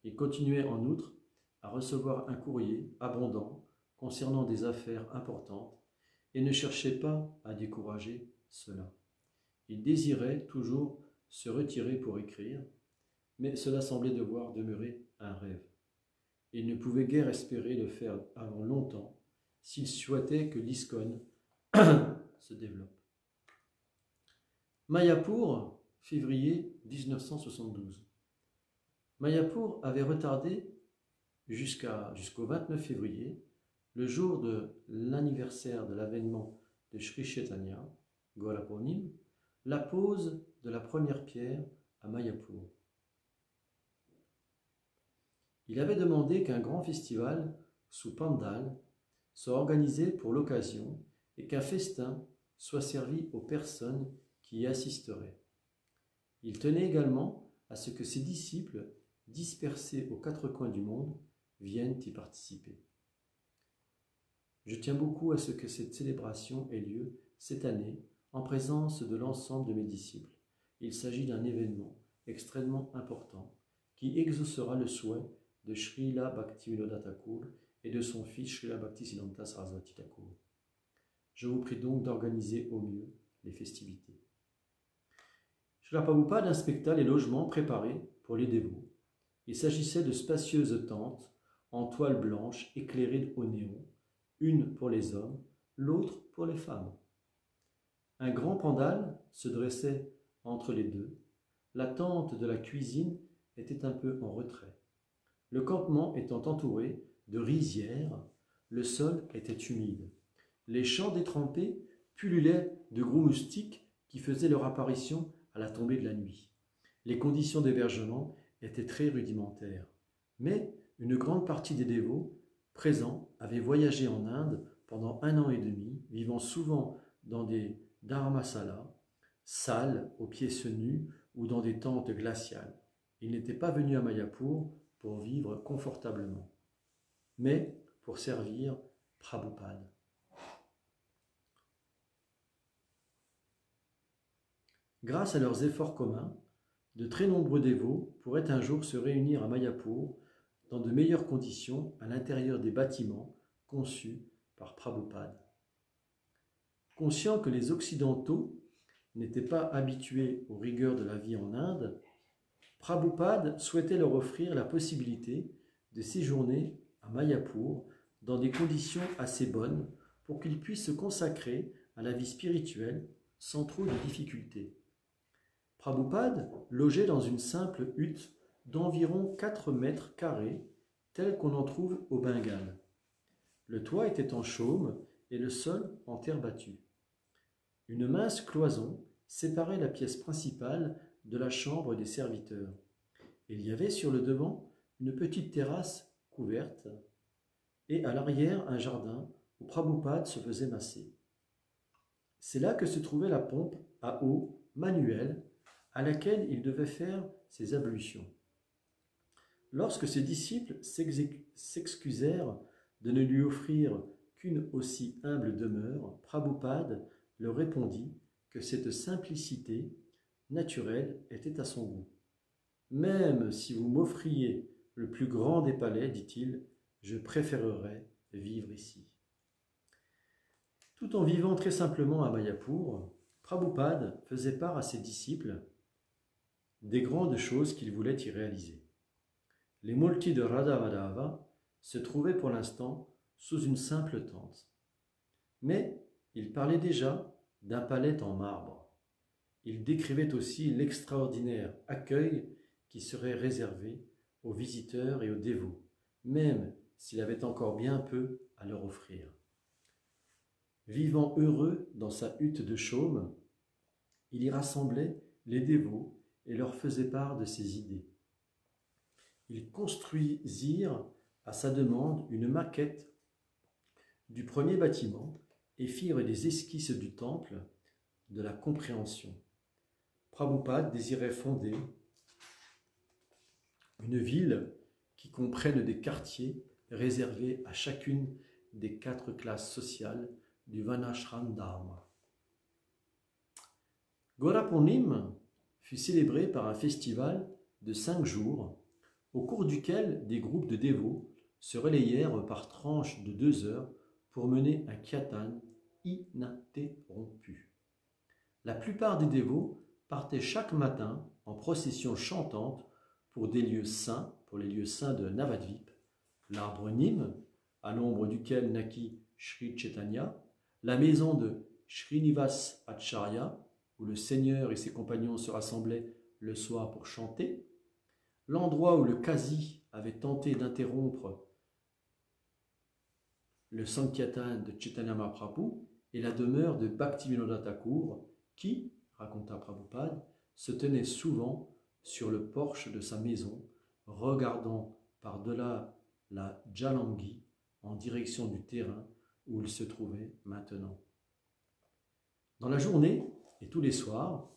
Speaker 1: Il continuait en outre à recevoir un courrier abondant concernant des affaires importantes et ne cherchait pas à décourager cela. Il désirait toujours se retirer pour écrire, mais cela semblait devoir demeurer un rêve. Il ne pouvait guère espérer le faire avant longtemps s'il souhaitait que l'ISKCON se développe. Mayapur, février 1972. Mayapur avait retardé jusqu'au 29 février, le jour de l'anniversaire de l'avènement de Sri Chaitanya, Gaura Purnima, la pose de la première pierre à Mayapur. Il avait demandé qu'un grand festival sous pandal soit organisé pour l'occasion et qu'un festin soit servi aux personnes qui y assisteraient. Il tenait également à ce que ses disciples, dispersés aux quatre coins du monde, viennent y participer. Je tiens beaucoup à ce que cette célébration ait lieu cette année en présence de l'ensemble de mes disciples. Il s'agit d'un événement extrêmement important qui exaucera le souhait de Srila Bhaktivinoda Thakur et de son fils Srila Bhaktisiddhanta Saraswati Thakur. Je vous prie donc d'organiser au mieux les festivités. Srila Prabhupada inspecta les logements préparés pour les dévots. Il s'agissait de spacieuses tentes en toile blanche éclairées au néon, une pour les hommes, l'autre pour les femmes. Un grand pandal se dressait entre les deux. La tente de la cuisine était un peu en retrait. Le campement étant entouré de rizières, le sol était humide. Les champs détrempés pullulaient de gros moustiques qui faisaient leur apparition à la tombée de la nuit. Les conditions d'hébergement étaient très rudimentaires, mais une grande partie des dévots présents avaient voyagé en Inde pendant 1 an et demi, vivant souvent dans des dharmasalas, salles aux pieds nus ou dans des tentes glaciales. Ils n'étaient pas venus à Mayapur pour vivre confortablement, mais pour servir Prabhupada. Grâce à leurs efforts communs, de très nombreux dévots pourraient un jour se réunir à Mayapur dans de meilleures conditions à l'intérieur des bâtiments conçus par Prabhupada. Conscient que les Occidentaux n'étaient pas habitués aux rigueurs de la vie en Inde, Prabhupada souhaitait leur offrir la possibilité de séjourner à Mayapur dans des conditions assez bonnes pour qu'ils puissent se consacrer à la vie spirituelle sans trop de difficultés. Prabhupada logeait dans une simple hutte d'environ 4 mètres carrés, telle qu'on en trouve au Bengale. Le toit était en chaume et le sol en terre battue. Une mince cloison séparait la pièce principale de la chambre des serviteurs. Il y avait sur le devant une petite terrasse couverte et à l'arrière un jardin où Prabhupada se faisait masser. C'est là que se trouvait la pompe à eau manuelle à laquelle il devait faire ses ablutions. Lorsque ses disciples s'excusèrent de ne lui offrir qu'une aussi humble demeure, Prabhupada leur répondit que cette simplicité naturelle était à son goût. Même si vous m'offriez le plus grand des palais, dit-il, je préférerais vivre ici. Tout en vivant très simplement à Mayapur, Prabhupada faisait part à ses disciples des grandes choses qu'il voulait y réaliser. Les multis de Radha Madhava se trouvaient pour l'instant sous une simple tente. Mais il parlait déjà d'un palais en marbre. Il décrivait aussi l'extraordinaire accueil qui serait réservé aux visiteurs et aux dévots, même s'il avait encore bien peu à leur offrir. Vivant heureux dans sa hutte de chaume, il y rassemblait les dévots et leur faisait part de ses idées. Ils construisirent à sa demande une maquette du premier bâtiment et firent des esquisses du temple de la compréhension. Prabhupada désirait fonder une ville qui comprenne des quartiers réservés à chacune des 4 classes sociales du Varnashram Dharma. Gora Purnima fut célébré par un festival de 5 jours, au cours duquel des groupes de dévots se relayèrent par tranches de 2 heures pour mener un kirtan ininterrompu. La plupart des dévots partaient chaque matin en procession chantante pour des lieux saints, pour les lieux saints de Navadvip, l'arbre Nîmes, à l'ombre duquel naquit Sri Chaitanya, la maison de Srinivas Acharya, où le Seigneur et ses compagnons se rassemblaient le soir pour chanter, l'endroit où le Qazi avait tenté d'interrompre le Sankirtan de Chaitanya Mahaprabhu et la demeure de Bhaktivinoda Thakur qui, raconta Prabhupada, se tenait souvent sur le porche de sa maison, regardant par-delà la Jalangi en direction du terrain où il se trouvait maintenant. Dans la journée et tous les soirs,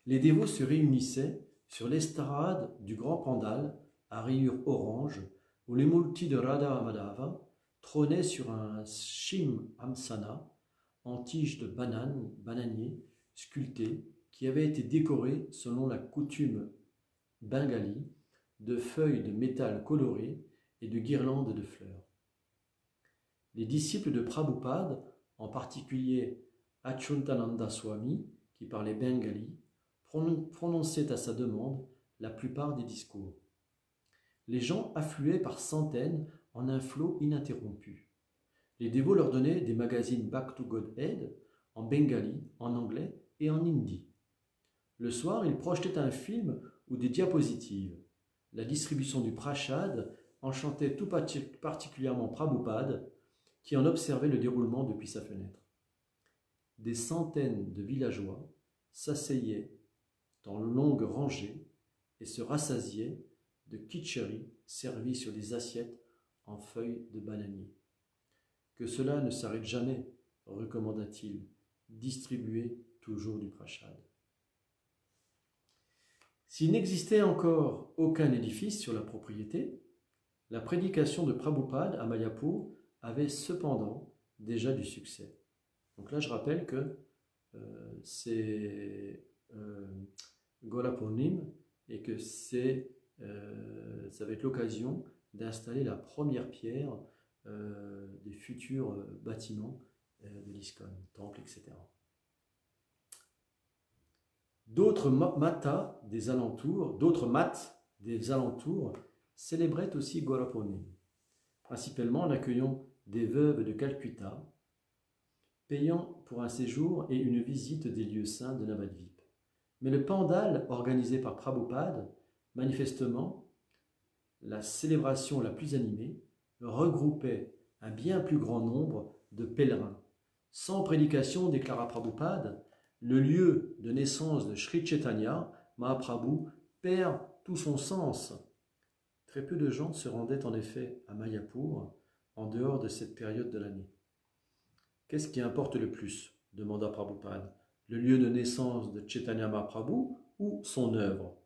Speaker 1: les dévots se réunissaient sur l'estrade du grand pandal à rayures orange où les multis de Radha Madhava trônaient sur un shim amsana en tige de bananier sculpté qui avait été décoré selon la coutume bengali de feuilles de métal colorées et de guirlandes de fleurs. Les disciples de Prabhupada, en particulier Achyutananda Swami, qui parlait bengali, prononçaient à sa demande la plupart des discours. Les gens affluaient par centaines en un flot ininterrompu. Les dévots leur donnaient des magazines Back to Godhead en bengali, en anglais et en hindi. Le soir, ils projetaient un film ou des diapositives. La distribution du prashad enchantait tout particulièrement Prabhupada, qui en observait le déroulement depuis sa fenêtre. Des centaines de villageois s'asseyaient dans longues rangées et se rassasiaient de kitcheri servis sur des assiettes en feuilles de bananier. Que cela ne s'arrête jamais, recommanda-t-il, distribuez toujours du prashad. S'il n'existait encore aucun édifice sur la propriété, la prédication de Prabhupada à Mayapur avait cependant déjà du succès. Donc là, je rappelle que c'est Gora Purnima et que ça va être l'occasion d'installer la première pierre des futurs bâtiments de l'ISKCON, temple, etc. D'autres maths des alentours célébraient aussi Gora Purnima, principalement en accueillant des veuves de Calcutta, payant pour un séjour et une visite des lieux saints de Navadvip. Mais le pandal organisé par Prabhupada, manifestement la célébration la plus animée, regroupait un bien plus grand nombre de pèlerins. Sans prédication, déclara Prabhupada, le lieu de naissance de Sri Chaitanya Mahaprabhu perd tout son sens. Très peu de gens se rendaient en effet à Mayapur en dehors de cette période de l'année. Qu'est-ce qui importe le plus? demanda Prabhupada. Le lieu de naissance de Chaitanya Mahaprabhu ou son œuvre?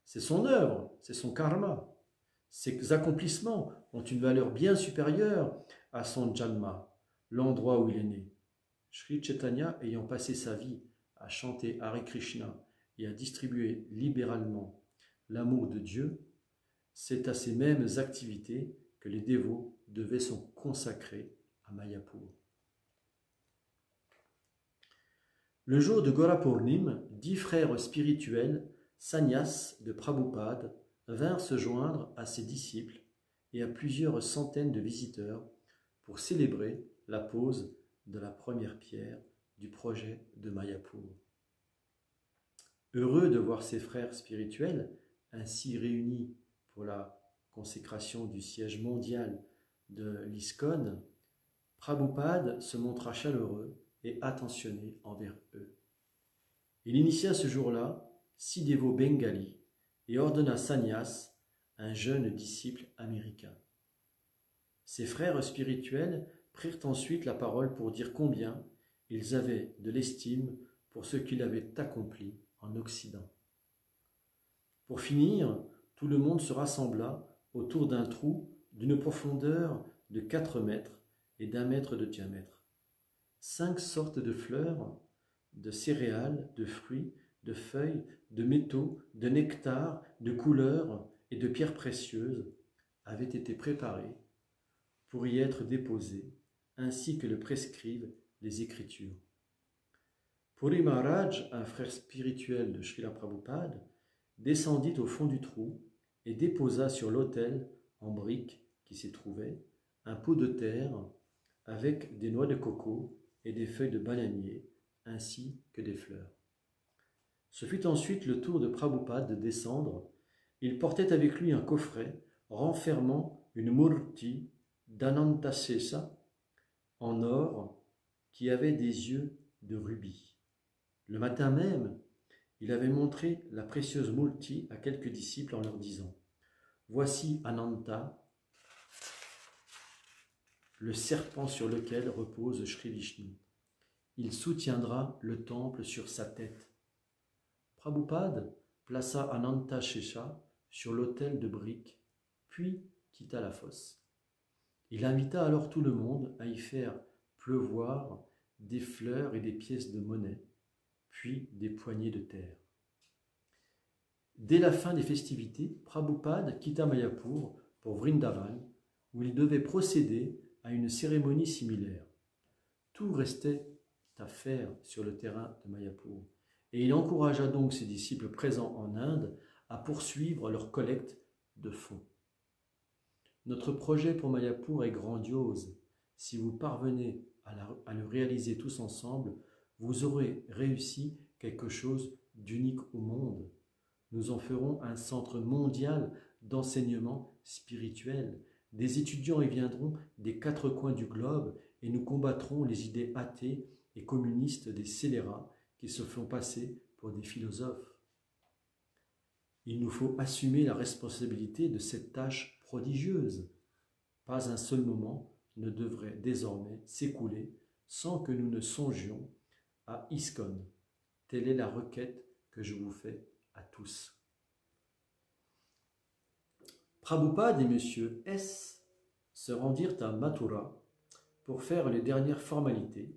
Speaker 1: C'est son œuvre, c'est son karma. Ses accomplissements ont une valeur bien supérieure à son janma, l'endroit où il est né. Sri Chaitanya ayant passé sa vie à chanter Hare Krishna et à distribuer libéralement l'amour de Dieu, c'est à ces mêmes activités que les dévots devaient se consacrer à Mayapur. Le jour de Gora Purnima, 10 frères spirituels, sannyas de Prabhupada, vinrent se joindre à ses disciples et à plusieurs centaines de visiteurs pour célébrer la pose de la première pierre du projet de Mayapur. Heureux de voir ses frères spirituels ainsi réunis pour la consécration du siège mondial de l'ISKCON, Prabhupada se montra chaleureux et attentionné envers eux. Il initia ce jour-là 6 dévots bengalis et ordonna sannyas, un jeune disciple américain. Ses frères spirituels prirent ensuite la parole pour dire combien ils avaient de l'estime pour ce qu'il avait accompli en Occident. Pour finir, tout le monde se rassembla autour d'un trou d'une profondeur de 4 mètres et d'1 mètre de diamètre. 5 sortes de fleurs, de céréales, de fruits, de feuilles, de métaux, de nectar, de couleurs et de pierres précieuses avaient été préparées pour y être déposées, ainsi que le prescrivent les Écritures. Puri Maharaj, un frère spirituel de Srila Prabhupada, descendit au fond du trou et déposa sur l'autel en briques qui s'y trouvait un pot de terre avec des noix de coco et des feuilles de bananier ainsi que des fleurs. Ce fut ensuite le tour de Prabhupada de descendre. Il portait avec lui un coffret renfermant une murti d'Anantasesa en or qui avait des yeux de rubis. Le matin même, il avait montré la précieuse murti à quelques disciples en leur disant « Voici Ananta, le serpent sur lequel repose Shri Vishnu. Il soutiendra le temple sur sa tête. » Prabhupada plaça Ananta Shesha sur l'autel de briques, puis quitta la fosse. Il invita alors tout le monde à y faire pleuvoir des fleurs et des pièces de monnaie, puis des poignées de terre. Dès la fin des festivités, Prabhupada quitta Mayapur pour Vrindavan, où il devait procéder à une cérémonie similaire. Tout restait à faire sur le terrain de Mayapur, et il encouragea donc ses disciples présents en Inde à poursuivre leur collecte de fonds. Notre projet pour Mayapur est grandiose. Si vous parvenez à le réaliser tous ensemble, vous aurez réussi quelque chose d'unique au monde. Nous en ferons un centre mondial d'enseignement spirituel. Des étudiants y viendront des 4 coins du globe et nous combattrons les idées athées et communistes des scélérats qui se font passer pour des philosophes. Il nous faut assumer la responsabilité de cette tâche prodigieuse. Pas un seul moment ne devrait désormais s'écouler sans que nous ne songions à ISKCON. Telle est la requête que je vous fais à tous. Prabhupada et M. S. se rendirent à Mathura pour faire les dernières formalités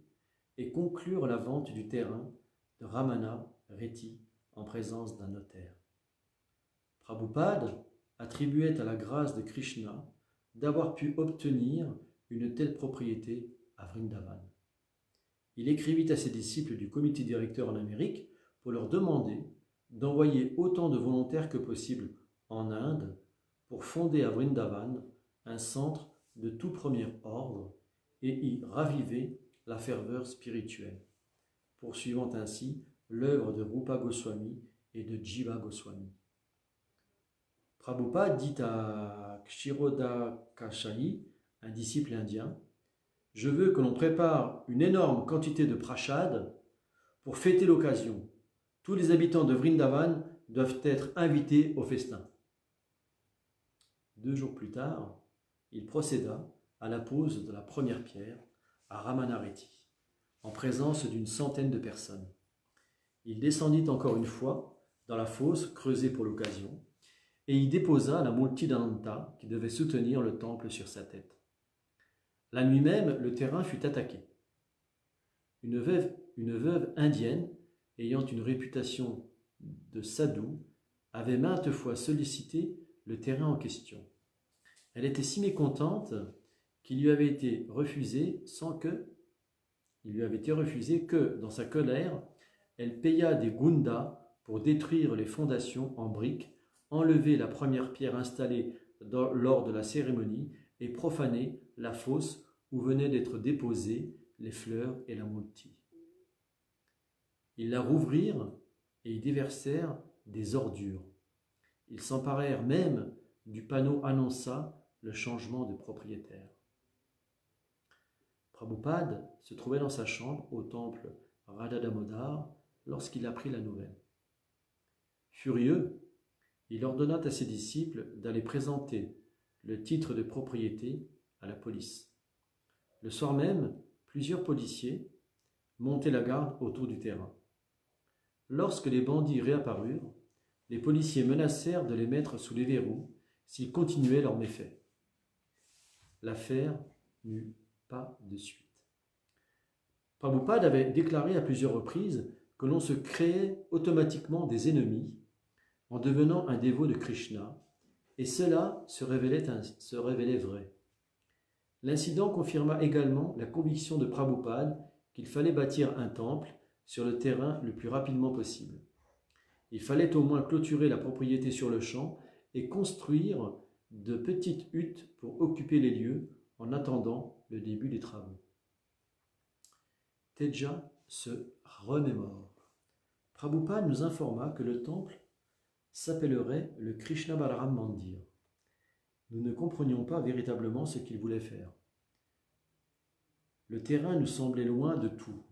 Speaker 1: et conclure la vente du terrain de Ramana Reddy en présence d'un notaire. Prabhupada attribuait à la grâce de Krishna d'avoir pu obtenir une telle propriété à Vrindavan. Il écrivit à ses disciples du comité directeur en Amérique pour leur demander d'envoyer autant de volontaires que possible en Inde pour fonder à Vrindavan un centre de tout premier ordre et y raviver la ferveur spirituelle, poursuivant ainsi l'œuvre de Rupa Goswami et de Jiva Goswami. Prabhupada dit à Kshirodakashayi, un disciple indien, « Je veux que l'on prépare une énorme quantité de prashad pour fêter l'occasion. Tous les habitants de Vrindavan doivent être invités au festin. » 2 jours plus tard, il procéda à la pose de la première pierre à Ramana Reddy. en présence d'une centaine de personnes. Il descendit encore une fois dans la fosse creusée pour l'occasion et y déposa la multidananta qui devait soutenir le temple sur sa tête. La nuit même, le terrain fut attaqué. Une veuve indienne, ayant une réputation de sadhu, avait maintes fois sollicité le terrain en question. Elle était si mécontente qu'il lui avait été refusé que, dans sa colère, elle paya des gundas pour détruire les fondations en briques, enlever la première pierre installée lors de la cérémonie et profaner la fosse où venaient d'être déposées les fleurs et la multi. Ils la rouvrirent et y déversèrent des ordures. Ils s'emparèrent même du panneau annonçant le changement de propriétaire. Prabhupada se trouvait dans sa chambre au temple Radha Damodar lorsqu'il apprit la nouvelle. Furieux, il ordonna à ses disciples d'aller présenter le titre de propriété à la police. Le soir même, plusieurs policiers montaient la garde autour du terrain. Lorsque les bandits réapparurent, les policiers menacèrent de les mettre sous les verrous s'ils continuaient leurs méfaits. L'affaire n'eut pas de suite. Prabhupada avait déclaré à plusieurs reprises que l'on se créait automatiquement des ennemis en devenant un dévot de Krishna, et cela se révélait vrai. L'incident confirma également la conviction de Prabhupada qu'il fallait bâtir un temple sur le terrain le plus rapidement possible. Il fallait au moins clôturer la propriété sur le champ et construire de petites huttes pour occuper les lieux en attendant le début des travaux. Teja se remémore. Prabhupada nous informa que le temple s'appellerait le Krishna Balaram Mandir. Nous ne comprenions pas véritablement ce qu'il voulait faire. Le terrain nous semblait loin de tout.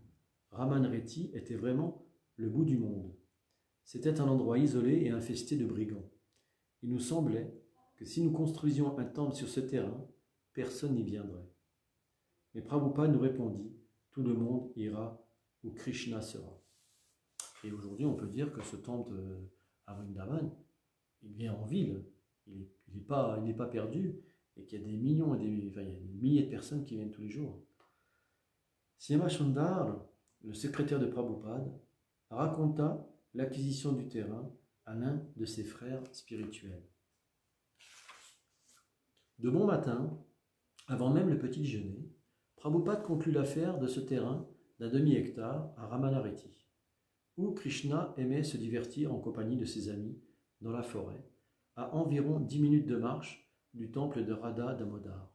Speaker 1: Raman Reti était vraiment le bout du monde. C'était un endroit isolé et infesté de brigands. Il nous semblait que si nous construisions un temple sur ce terrain, personne n'y viendrait. Mais Prabhupada nous répondit, tout le monde ira où Krishna sera. Et aujourd'hui, on peut dire que ce temple à Vrindavan, il vient en ville, il n'est pas perdu, et qu'il y a des millions il y a des milliers de personnes qui viennent tous les jours. Syama Sundar, le secrétaire de Prabhupada, raconta l'acquisition du terrain à l'un de ses frères spirituels. De bon matin, avant même le petit déjeuner, Prabhupada conclut l'affaire de ce terrain d'un demi-hectare à Ramanareti, où Krishna aimait se divertir en compagnie de ses amis dans la forêt, à environ 10 minutes de marche du temple de Radha Damodar.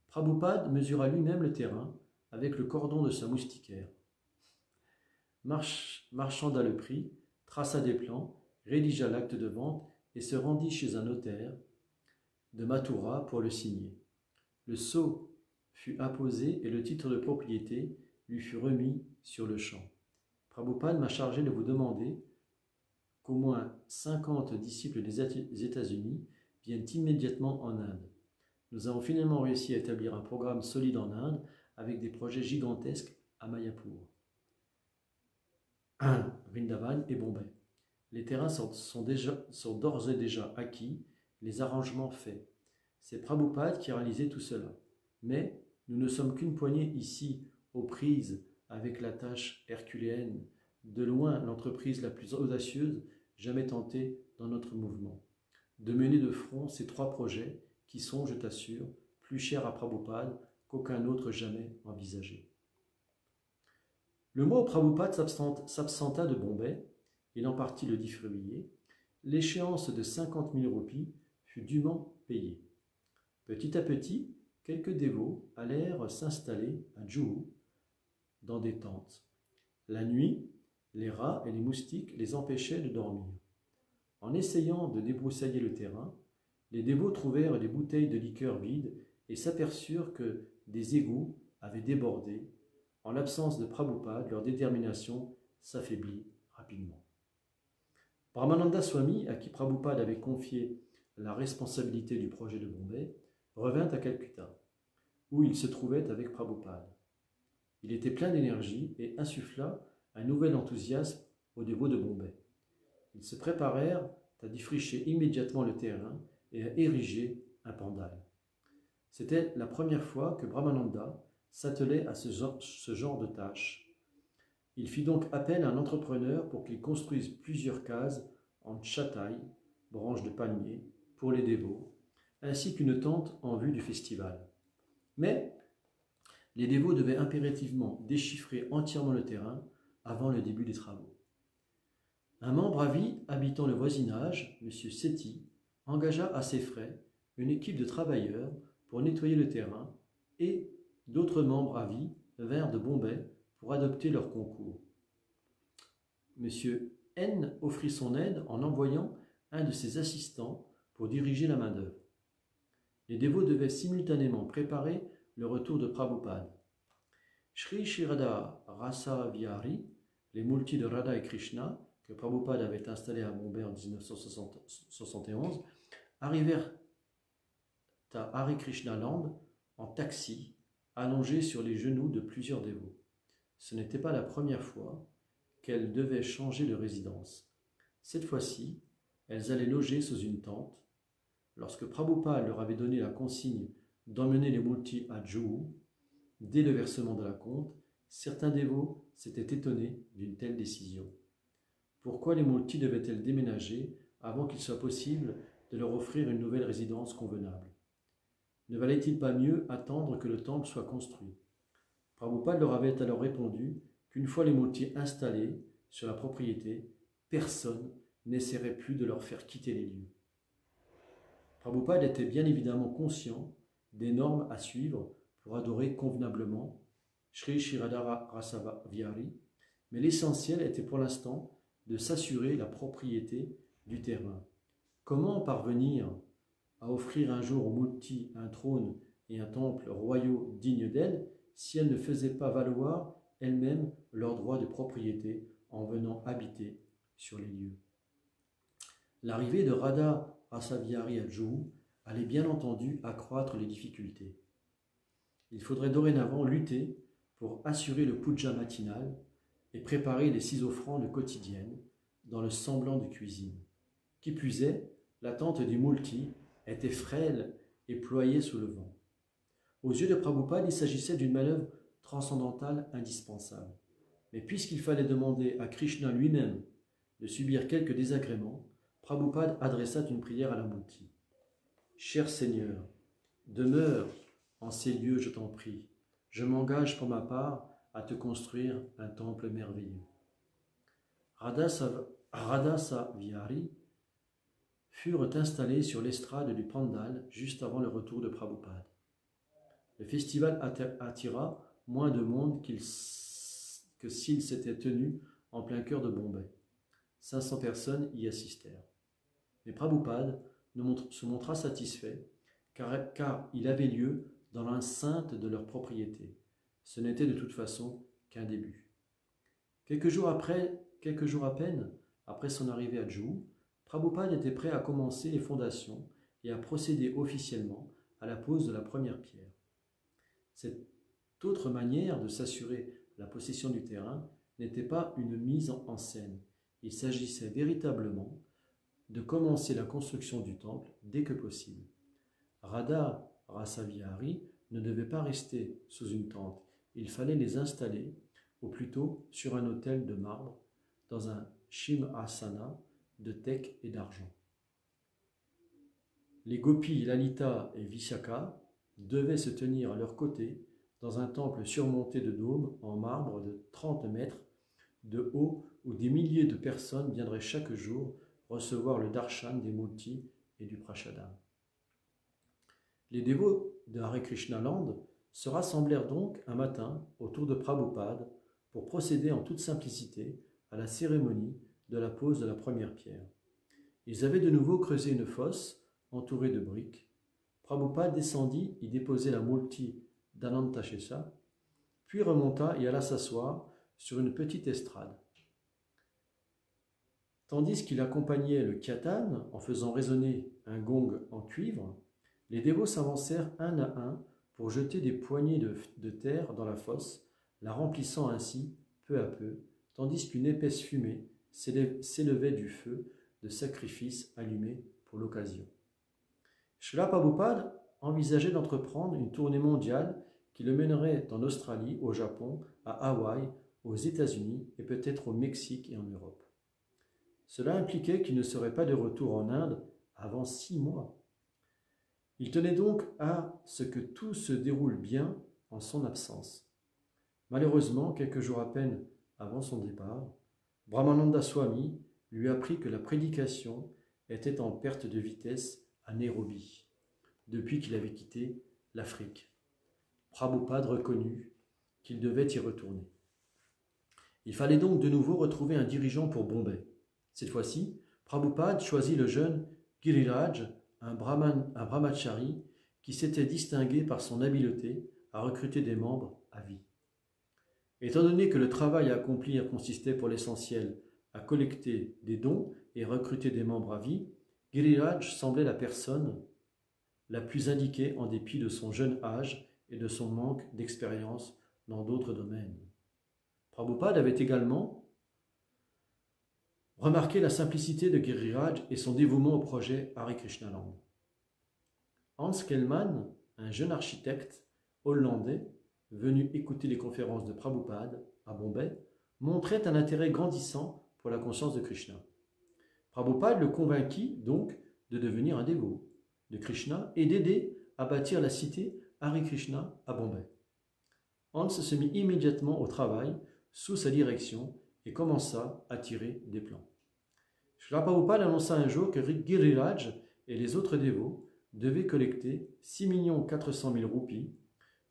Speaker 1: Prabhupada mesura lui-même le terrain avec le cordon de sa moustiquaire. Marchanda le prix, traça des plans, rédigea l'acte de vente et se rendit chez un notaire de Mathura pour le signer. Le sceau fut apposé et le titre de propriété lui fut remis sur le champ. Prabhupada m'a chargé de vous demander qu'au moins 50 disciples des États-Unis viennent immédiatement en Inde. Nous avons finalement réussi à établir un programme solide en Inde avec des projets gigantesques à Mayapur, Vrindavan et Bombay. Les terrains sont d'ores et déjà acquis, les arrangements faits. C'est Prabhupada qui a réalisé tout cela. Mais nous ne sommes qu'une poignée ici aux prises avec la tâche herculéenne, de loin l'entreprise la plus audacieuse jamais tentée dans notre mouvement. De mener de front ces 3 projets qui sont, je t'assure, plus chers à Prabhupada qu'aucun autre jamais envisagé. Le mois où Prabhupada s'absenta de Bombay, il en partit le 10 février, l'échéance de 50 000 roupies fut dûment payée. Petit à petit, quelques dévots allèrent s'installer à Juhu dans des tentes. La nuit, les rats et les moustiques les empêchaient de dormir. En essayant de débroussailler le terrain, les dévots trouvèrent des bouteilles de liqueur vides et s'aperçurent que des égouts avaient débordé. En l'absence de Prabhupada, leur détermination s'affaiblit rapidement. Brahmananda Swami, à qui Prabhupada avait confié la responsabilité du projet de Bombay, revint à Calcutta, où il se trouvait avec Prabhupada. Il était plein d'énergie et insuffla un nouvel enthousiasme aux dévots de Bombay. Ils se préparèrent à défricher immédiatement le terrain et à ériger un pandal. C'était la première fois que Brahmananda s'attelait à ce genre de tâches. Il fit donc appel à un entrepreneur pour qu'il construise plusieurs cases en chataï, branches de palmier, pour les dévots, ainsi qu'une tente en vue du festival. Mais les dévots devaient impérativement déchiffrer entièrement le terrain avant le début des travaux. Un membre à vie habitant le voisinage, M. Sethi, engagea à ses frais une équipe de travailleurs pour nettoyer le terrain et d'autres membres à vie vinrent de Bombay pour adopter leur concours. M. N offrit son aide en envoyant un de ses assistants pour diriger la main-d'œuvre. Les dévots devaient simultanément préparer le retour de Prabhupada. Sri Sri Radha Rasa Vihari, les multis de Radha et Krishna, que Prabhupada avait installés à Bombay en 1971, arrivèrent à Hare Krishna Land en taxi, allongés sur les genoux de plusieurs dévots. Ce n'était pas la première fois qu'elles devaient changer de résidence. Cette fois-ci, elles allaient loger sous une tente. Lorsque Prabhupada leur avait donné la consigne d'emmener les multis à Juhu, dès le versement de la compte, certains dévots s'étaient étonnés d'une telle décision. Pourquoi les multis devaient-elles déménager avant qu'il soit possible de leur offrir une nouvelle résidence convenable? Ne valait-il pas mieux attendre que le temple soit construit? Prabhupada leur avait alors répondu qu'une fois les multis installés sur la propriété, personne n'essaierait plus de leur faire quitter les lieux. Prabhupada était bien évidemment conscient des normes à suivre pour adorer convenablement Sri Sri Radha Rasa Vihari, mais l'essentiel était pour l'instant de s'assurer la propriété du terrain. Comment parvenir à offrir un jour aux multis un trône et un temple royaux dignes d'elles si elles ne faisaient pas valoir elles-mêmes leurs droits de propriété en venant habiter sur les lieux? L'arrivée de Radha Rasa Vihari à Juhu allait bien entendu accroître les difficultés. Il faudrait dorénavant lutter pour assurer le puja matinal et préparer les 6 offrandes quotidiennes dans le semblant de cuisine. Qui plus est, la tente du multi était frêle et ployée sous le vent. Aux yeux de Prabhupada, il s'agissait d'une manœuvre transcendantale indispensable. Mais puisqu'il fallait demander à Krishna lui-même de subir quelques désagréments, Prabhupada adressa une prière à la multi. « Cher Seigneur, demeure en ces lieux, je t'en prie. Je m'engage pour ma part à te construire un temple merveilleux. » Radha Vihari furent installés sur l'estrade du pandal juste avant le retour de Prabhupada. Le festival attira moins de monde que s'il s'était tenu en plein cœur de Bombay. 500 personnes y assistèrent. Mais Prabhupada se montra satisfait car il avait lieu dans l'enceinte de leur propriété. Ce n'était de toute façon qu'un début. Quelques jours à peine après son arrivée à Juhu, Prabhupada était prêt à commencer les fondations et à procéder officiellement à la pose de la première pierre. Cette autre manière de s'assurer la possession du terrain n'était pas une mise en scène. Il s'agissait véritablement de commencer la construction du temple dès que possible. Radha Rasa Vihari ne devait pas rester sous une tente. Il fallait les installer, ou plutôt sur un autel de marbre, dans un shimhasana de teck et d'argent. Les gopis Lalita et Vishaka devaient se tenir à leur côté dans un temple surmonté de dômes en marbre de 30 mètres de haut où des milliers de personnes viendraient chaque jour recevoir le darshan des multis et du prashadam. Les dévots de Hare Krishna Land se rassemblèrent donc un matin autour de Prabhupada pour procéder en toute simplicité à la cérémonie de la pose de la première pierre. Ils avaient de nouveau creusé une fosse entourée de briques. Prabhupada descendit y déposer la multi d'Anantashesha, puis remonta et alla s'asseoir sur une petite estrade. Tandis qu'il accompagnait le kirtan en faisant résonner un gong en cuivre, les dévots s'avancèrent un à un pour jeter des poignées de terre dans la fosse, la remplissant ainsi peu à peu, tandis qu'une épaisse fumée s'élevait du feu de sacrifice allumé pour l'occasion. Srila Prabhupada envisageait d'entreprendre une tournée mondiale qui le mènerait en Australie, au Japon, à Hawaï, aux États-Unis et peut-être au Mexique et en Europe. Cela impliquait qu'il ne serait pas de retour en Inde avant 6 mois. Il tenait donc à ce que tout se déroule bien en son absence. Malheureusement, quelques jours à peine avant son départ, Brahmananda Swami lui apprit que la prédication était en perte de vitesse à Nairobi, depuis qu'il avait quitté l'Afrique. Prabhupada reconnut qu'il devait y retourner. Il fallait donc de nouveau retrouver un dirigeant pour Bombay. Cette fois-ci, Prabhupada choisit le jeune Giriraj, un brahmachari qui s'était distingué par son habileté à recruter des membres à vie. Étant donné que le travail à accomplir consistait pour l'essentiel à collecter des dons et recruter des membres à vie, Giriraj semblait la personne la plus indiquée en dépit de son jeune âge et de son manque d'expérience dans d'autres domaines. Prabhupada avait également remarqué la simplicité de Giriraj et son dévouement au projet Hare Krishna Land. Hans Kellman, un jeune architecte hollandais venu écouter les conférences de Prabhupada à Bombay, montrait un intérêt grandissant pour la conscience de Krishna. Prabhupada le convainquit donc de devenir un dévot de Krishna et d'aider à bâtir la cité Hare Krishna à Bombay. Hans se mit immédiatement au travail sous sa direction et commença à tirer des plans. Srila Prabhupada annonça un jour que Giriraj et les autres dévots devaient collecter 6 400 000 roupies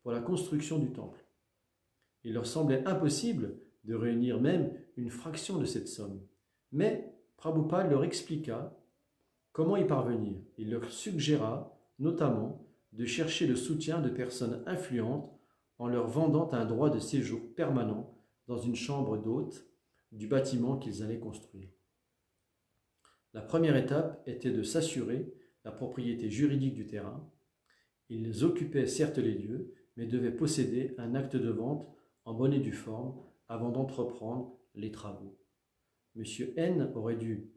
Speaker 1: pour la construction du temple. Il leur semblait impossible de réunir même une fraction de cette somme. Mais Prabhupada leur expliqua comment y parvenir. Il leur suggéra notamment de chercher le soutien de personnes influentes en leur vendant un droit de séjour permanent dans une chambre d'hôte du bâtiment qu'ils allaient construire. La première étape était de s'assurer la propriété juridique du terrain. Ils occupaient certes les lieux, mais devaient posséder un acte de vente en bonne et due forme avant d'entreprendre les travaux. Monsieur N aurait dû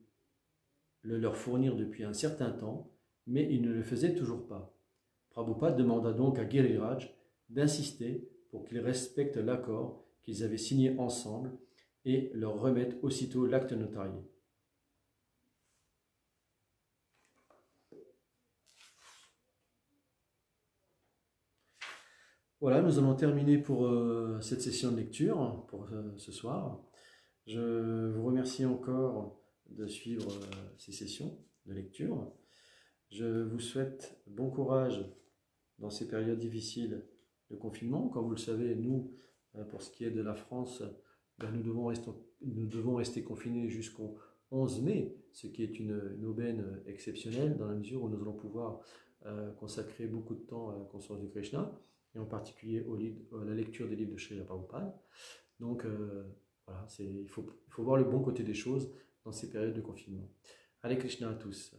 Speaker 1: le leur fournir depuis un certain temps, mais il ne le faisait toujours pas. Prabhupada demanda donc à Giriraj d'insister pour qu'ils respectent l'accord qu'ils avaient signé ensemble et leur remettent aussitôt l'acte notarié. Voilà, nous allons terminer pour cette session de lecture, pour ce soir. Je vous remercie encore de suivre ces sessions de lecture. Je vous souhaite bon courage dans ces périodes difficiles de confinement. Comme vous le savez, nous, pour ce qui est de la France, nous devons rester confinés jusqu'au 11 mai, ce qui est une aubaine exceptionnelle dans la mesure où nous allons pouvoir consacrer beaucoup de temps à la conscience du Krishna, et en particulier à la lecture des livres de Srila Prabhupada. Donc voilà, il faut voir le bon côté des choses dans ces périodes de confinement. Hare Krishna à tous.